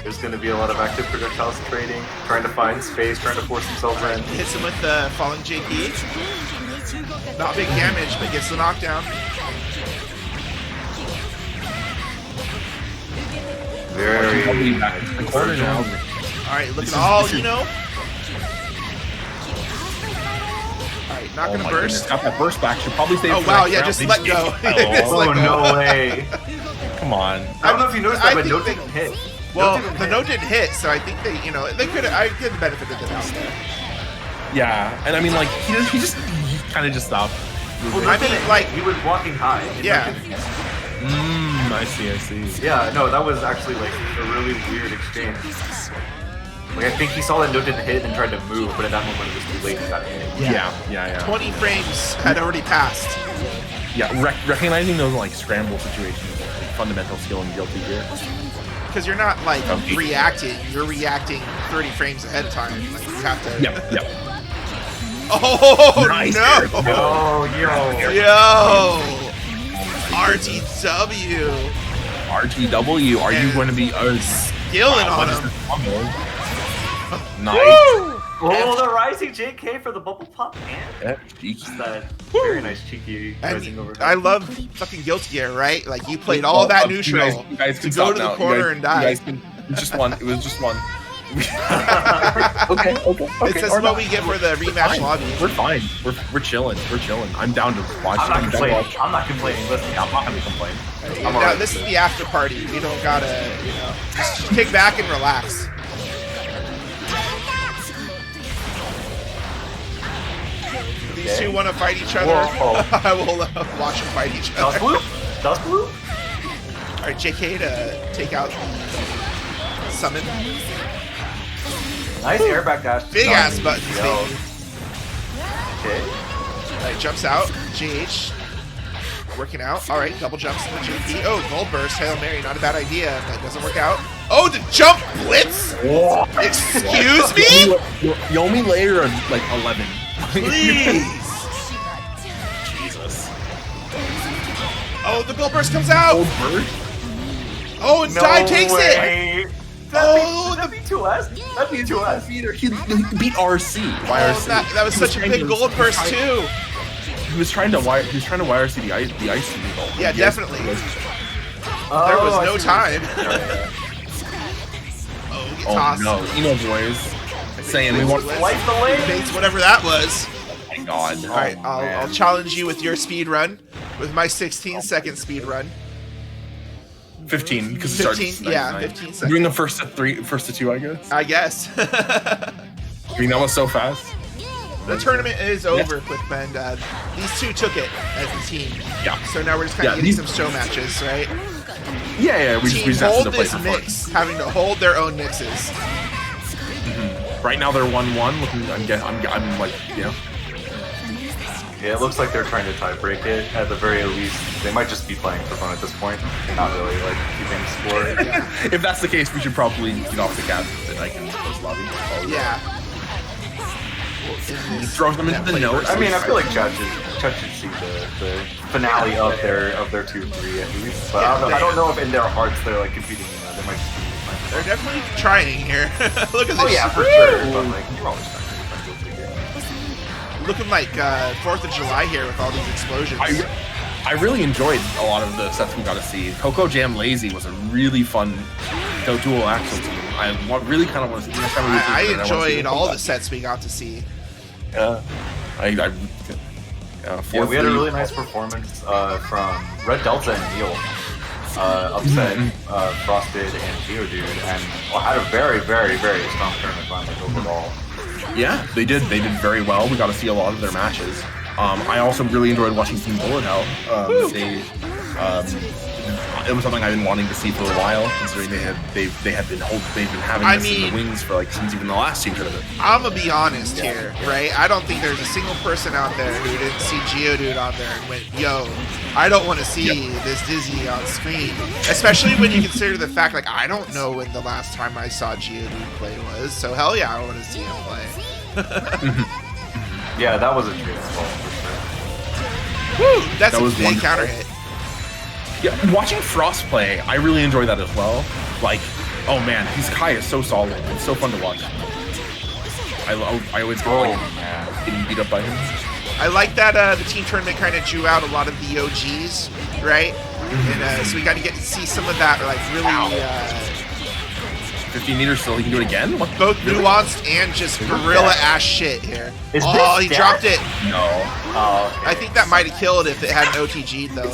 There's going to be a lot of active projectiles trading, trying to find space, trying to force themselves in. Hits him with the falling JP. Not big damage, but gets the knockdown. Very nice. Alright, look at all, Alright, not gonna burst. Got that burst back. Should probably save. Oh wow, yeah, just let go. No way. Come on. I don't know if you noticed that, but no didn't hit. Well, the note didn't hit, so I think they could have. I get the benefit of the doubt there. Yeah, and I mean, like he kind of just stopped. Well, I mean, like he was walking high. Yeah. I see. Yeah, no, that was actually like a really weird exchange. Like I think he saw that note didn't hit and tried to move, but at that moment it was too late and got hit. Yeah. 20 frames had already passed. Yeah, recognizing those like scramble situations, like fundamental skill and guilty gear. Because you're not like reacting; you're reacting 30 frames ahead of time. Like you have to. Yep. Oh nice. No! Yo! RTW. Are you going to be skilling on him? Nice. Oh, the rising JK for the bubble pop and that very nice cheeky rising over. I love fucking guilty gear, right? Like you played all that neutral you guys to go to the corner and die. It was just one. Okay. It's just what we get for the rematch lobby. We're fine. We're chilling. I'm down to watch. I'm not complaining. Listen, I'm not gonna complain. Now this is the after party. You don't gotta, just kick back and relax. These two want to fight each other. I will watch them fight each other. Dust blue. All right, JK to take out the summon. Nice airbag dash. Big ass buttons, baby. Okay. Alright, jumps out. GH. Working out. Alright, double jumps in the JP. Oh, gold burst. Hail Mary. Not a bad idea. That doesn't work out. Oh, the jump blitz? Excuse me? Yomi layer of like 11. Please. Jesus. Oh, the gold burst comes out. Gold burst? Oh, and Dive takes it. That'd be 2S. That'd be 2S. He beat RC. Oh, that was such a big gold burst too. He was trying to YRC the ice gold. Yeah, definitely. There was no time. Oh, we get tossed. No, boys. Saying we want Light the lane. Bates, whatever that was. Oh my god. All right, I'll challenge you with your speed run, with my 16-second speed run. 15 because it 15, starts. yeah, 9. 15 seconds. Doing the first to 2, I guess. I guess. I mean, that was so fast. The tournament is over, Quickbend. These two took it as a team. Yeah. So now we're just kind of getting some show matches, right? Yeah. We just have hold to play this for mix, having to hold their own mixes. Right now they're 1-1. I'm like, Yeah, it looks like they're trying to tie break it. At the very least, they might just be playing for fun at this point, and not really like keeping score. If that's the case, we should probably get off the cap and I can close lobby. Yeah. Throw them into the note. I mean, I feel like Chad should see the finale of their 2-3 at least. But I don't know if in their hearts they're like competing. They might just be playing. They're definitely trying here. Look at this. Oh yeah, for sure. But like, you're always trying to be looking like 4th of July here with all these explosions. I really enjoyed a lot of the sets we got to see. Coco Jam Lazy was a really fun dual axle team. I really kind of want to see. I enjoyed all the sets we got to see. Yeah, we had a really nice performance from Red Delta and Neil. Upset Frosted and Geodude, and had a very, very, very strong tournament run like overall. Yeah, they did very well. We got to see a lot of their matches. I also really enjoyed watching Team Bullet Hell. It was something I've been wanting to see for a while, considering they've been having this in the wings for like since even the last team tournament. I'm gonna be honest here, right? I don't think there's a single person out there who didn't see Geodude on there and went, "Yo, I don't want to see this Dizzy on screen." Especially when you consider the fact, like, I don't know when the last time I saw Geodude play was. So hell yeah, I want to see him play. Yeah, that was a great ball for Woo! That's that a was big counter hit. Yeah, watching Frost play, I really enjoy that as well. Like, oh man, his Kai is so solid. It's so fun to watch. I always go getting beat up by him. I like that the team tournament kind of drew out a lot of the OGs, right? And so we got to get to see some of that, like, really... 15 meters still, he can do it again? What? Both nuanced and just gorilla-ass shit here. Oh, he dropped it. No. Oh, okay. I think that might have killed if it had an OTG'd, though.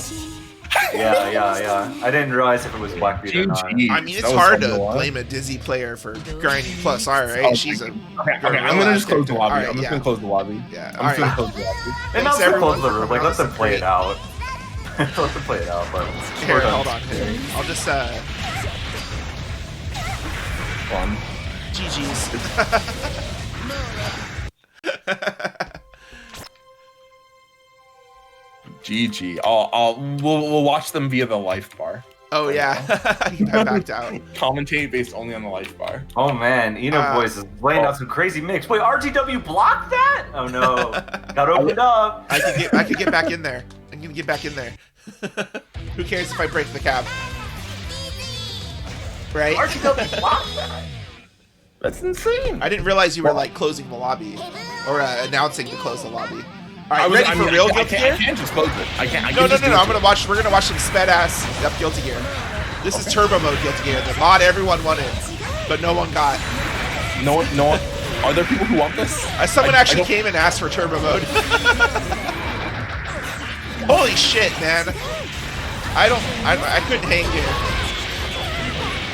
Yeah. I didn't realize if it was Blackbeard or not. I mean, it's hard to blame a Dizzy player for grinding plus R, right? Oh, She's a... Okay, I'm going to just close the lobby. Right, I'm just going to close the lobby. Yeah, I'm just going to close the lobby. And not to close the room, like, let them play it out. Let them play it out, but... Here, hold on. Here. I'll just, Fun. GG's. GG. We'll watch them via the life bar. Oh yeah, I backed out. Commentate based only on the life bar. Oh man, Boys is laying out some crazy mix. Wait, RTW blocked that? Oh no, got opened up. I could get back in there. I'm gonna get back in there. Who cares if I break the cap? Right? RTW blocked that. That's insane. I didn't realize you were like closing the lobby or announcing to close the lobby. All right, ready for real Guilty Gear? I can't just close it. I can't. No. We're gonna watch some sped ass Guilty Gear. This is Turbo Mode Guilty Gear. The mod everyone wanted, but no one got. No one. Are there people who want this? Someone actually came and asked for Turbo Mode. Holy shit, man! I couldn't hang here.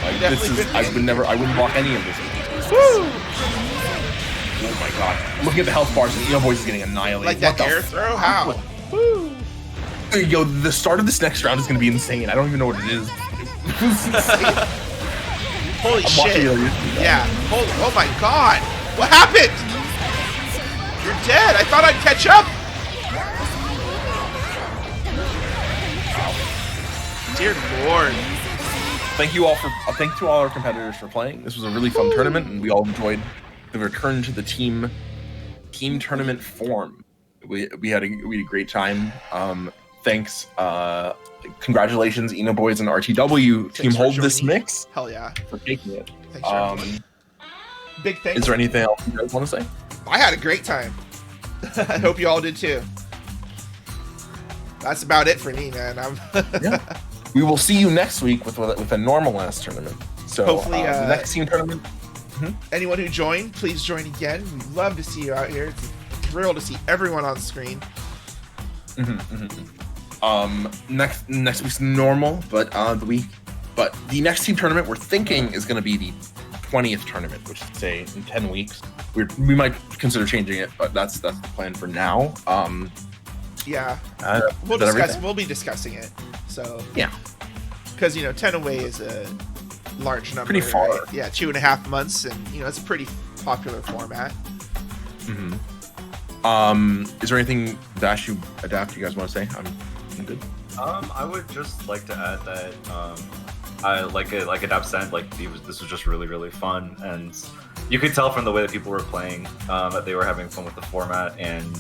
I wouldn't block any of this. Woo! Oh my god. Looking at the health bars, and Boys is getting annihilated. Like that air throw? How? Woo! Yo, the start of this next round is going to be insane. I don't even know what it is. Holy shit. Yeah. Oh my god. What happened? You're dead. I thought I'd catch up. Dear Lord. Thank you all to all our competitors for playing. This was a really fun tournament, and we all enjoyed the return to the team tournament form. We had a great time. Thanks. Congratulations, Eno Boys and RTW team hold this mix. Hell yeah. For taking it. Thanks, big thanks. Is there anything else you guys want to say? I had a great time. I hope you all did too. That's about it for me, man. Yeah. We will see you next week with a normal ass tournament. So hopefully, the next team tournament. Anyone who joined, please join again. We'd love to see you out here. It's a thrill to see everyone on screen. Next week's normal, but the next team tournament we're thinking is going to be the 20th tournament, which is say in 10 weeks. We might consider changing it, but that's the plan for now. Yeah, we'll be discussing it. So yeah, because 10 away is a large number. Pretty far. Right? Yeah, 2.5 months, and it's a pretty popular format. Is there anything Dash you Adapt you guys want to say? I'm good. I would just like to add that I like Adapt said, this was just really, really fun, and you could tell from the way that people were playing that they were having fun with the format, and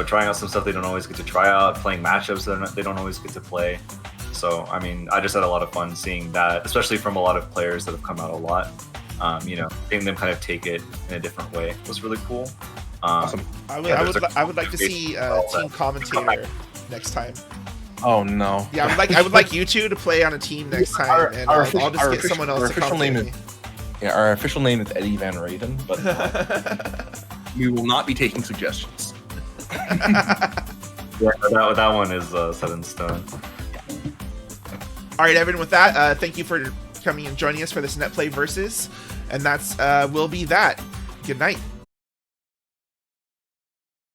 trying out some stuff they don't always get to try out, playing matchups that they don't always get to play. So I mean, I just had a lot of fun seeing that, especially from a lot of players that have come out a lot. Seeing them kind of take it in a different way was really cool. Awesome. I would like to see team commentator next time. Oh no. Yeah, I would like you two to play on a team next time, and I'll just get someone else to commentate. Our official name is Eddie Van Raven, but we will not be taking suggestions. that one is set in stone. All right, Evan. With that, thank you for coming and joining us for this Netplay Versus, and that's will be that. Good night.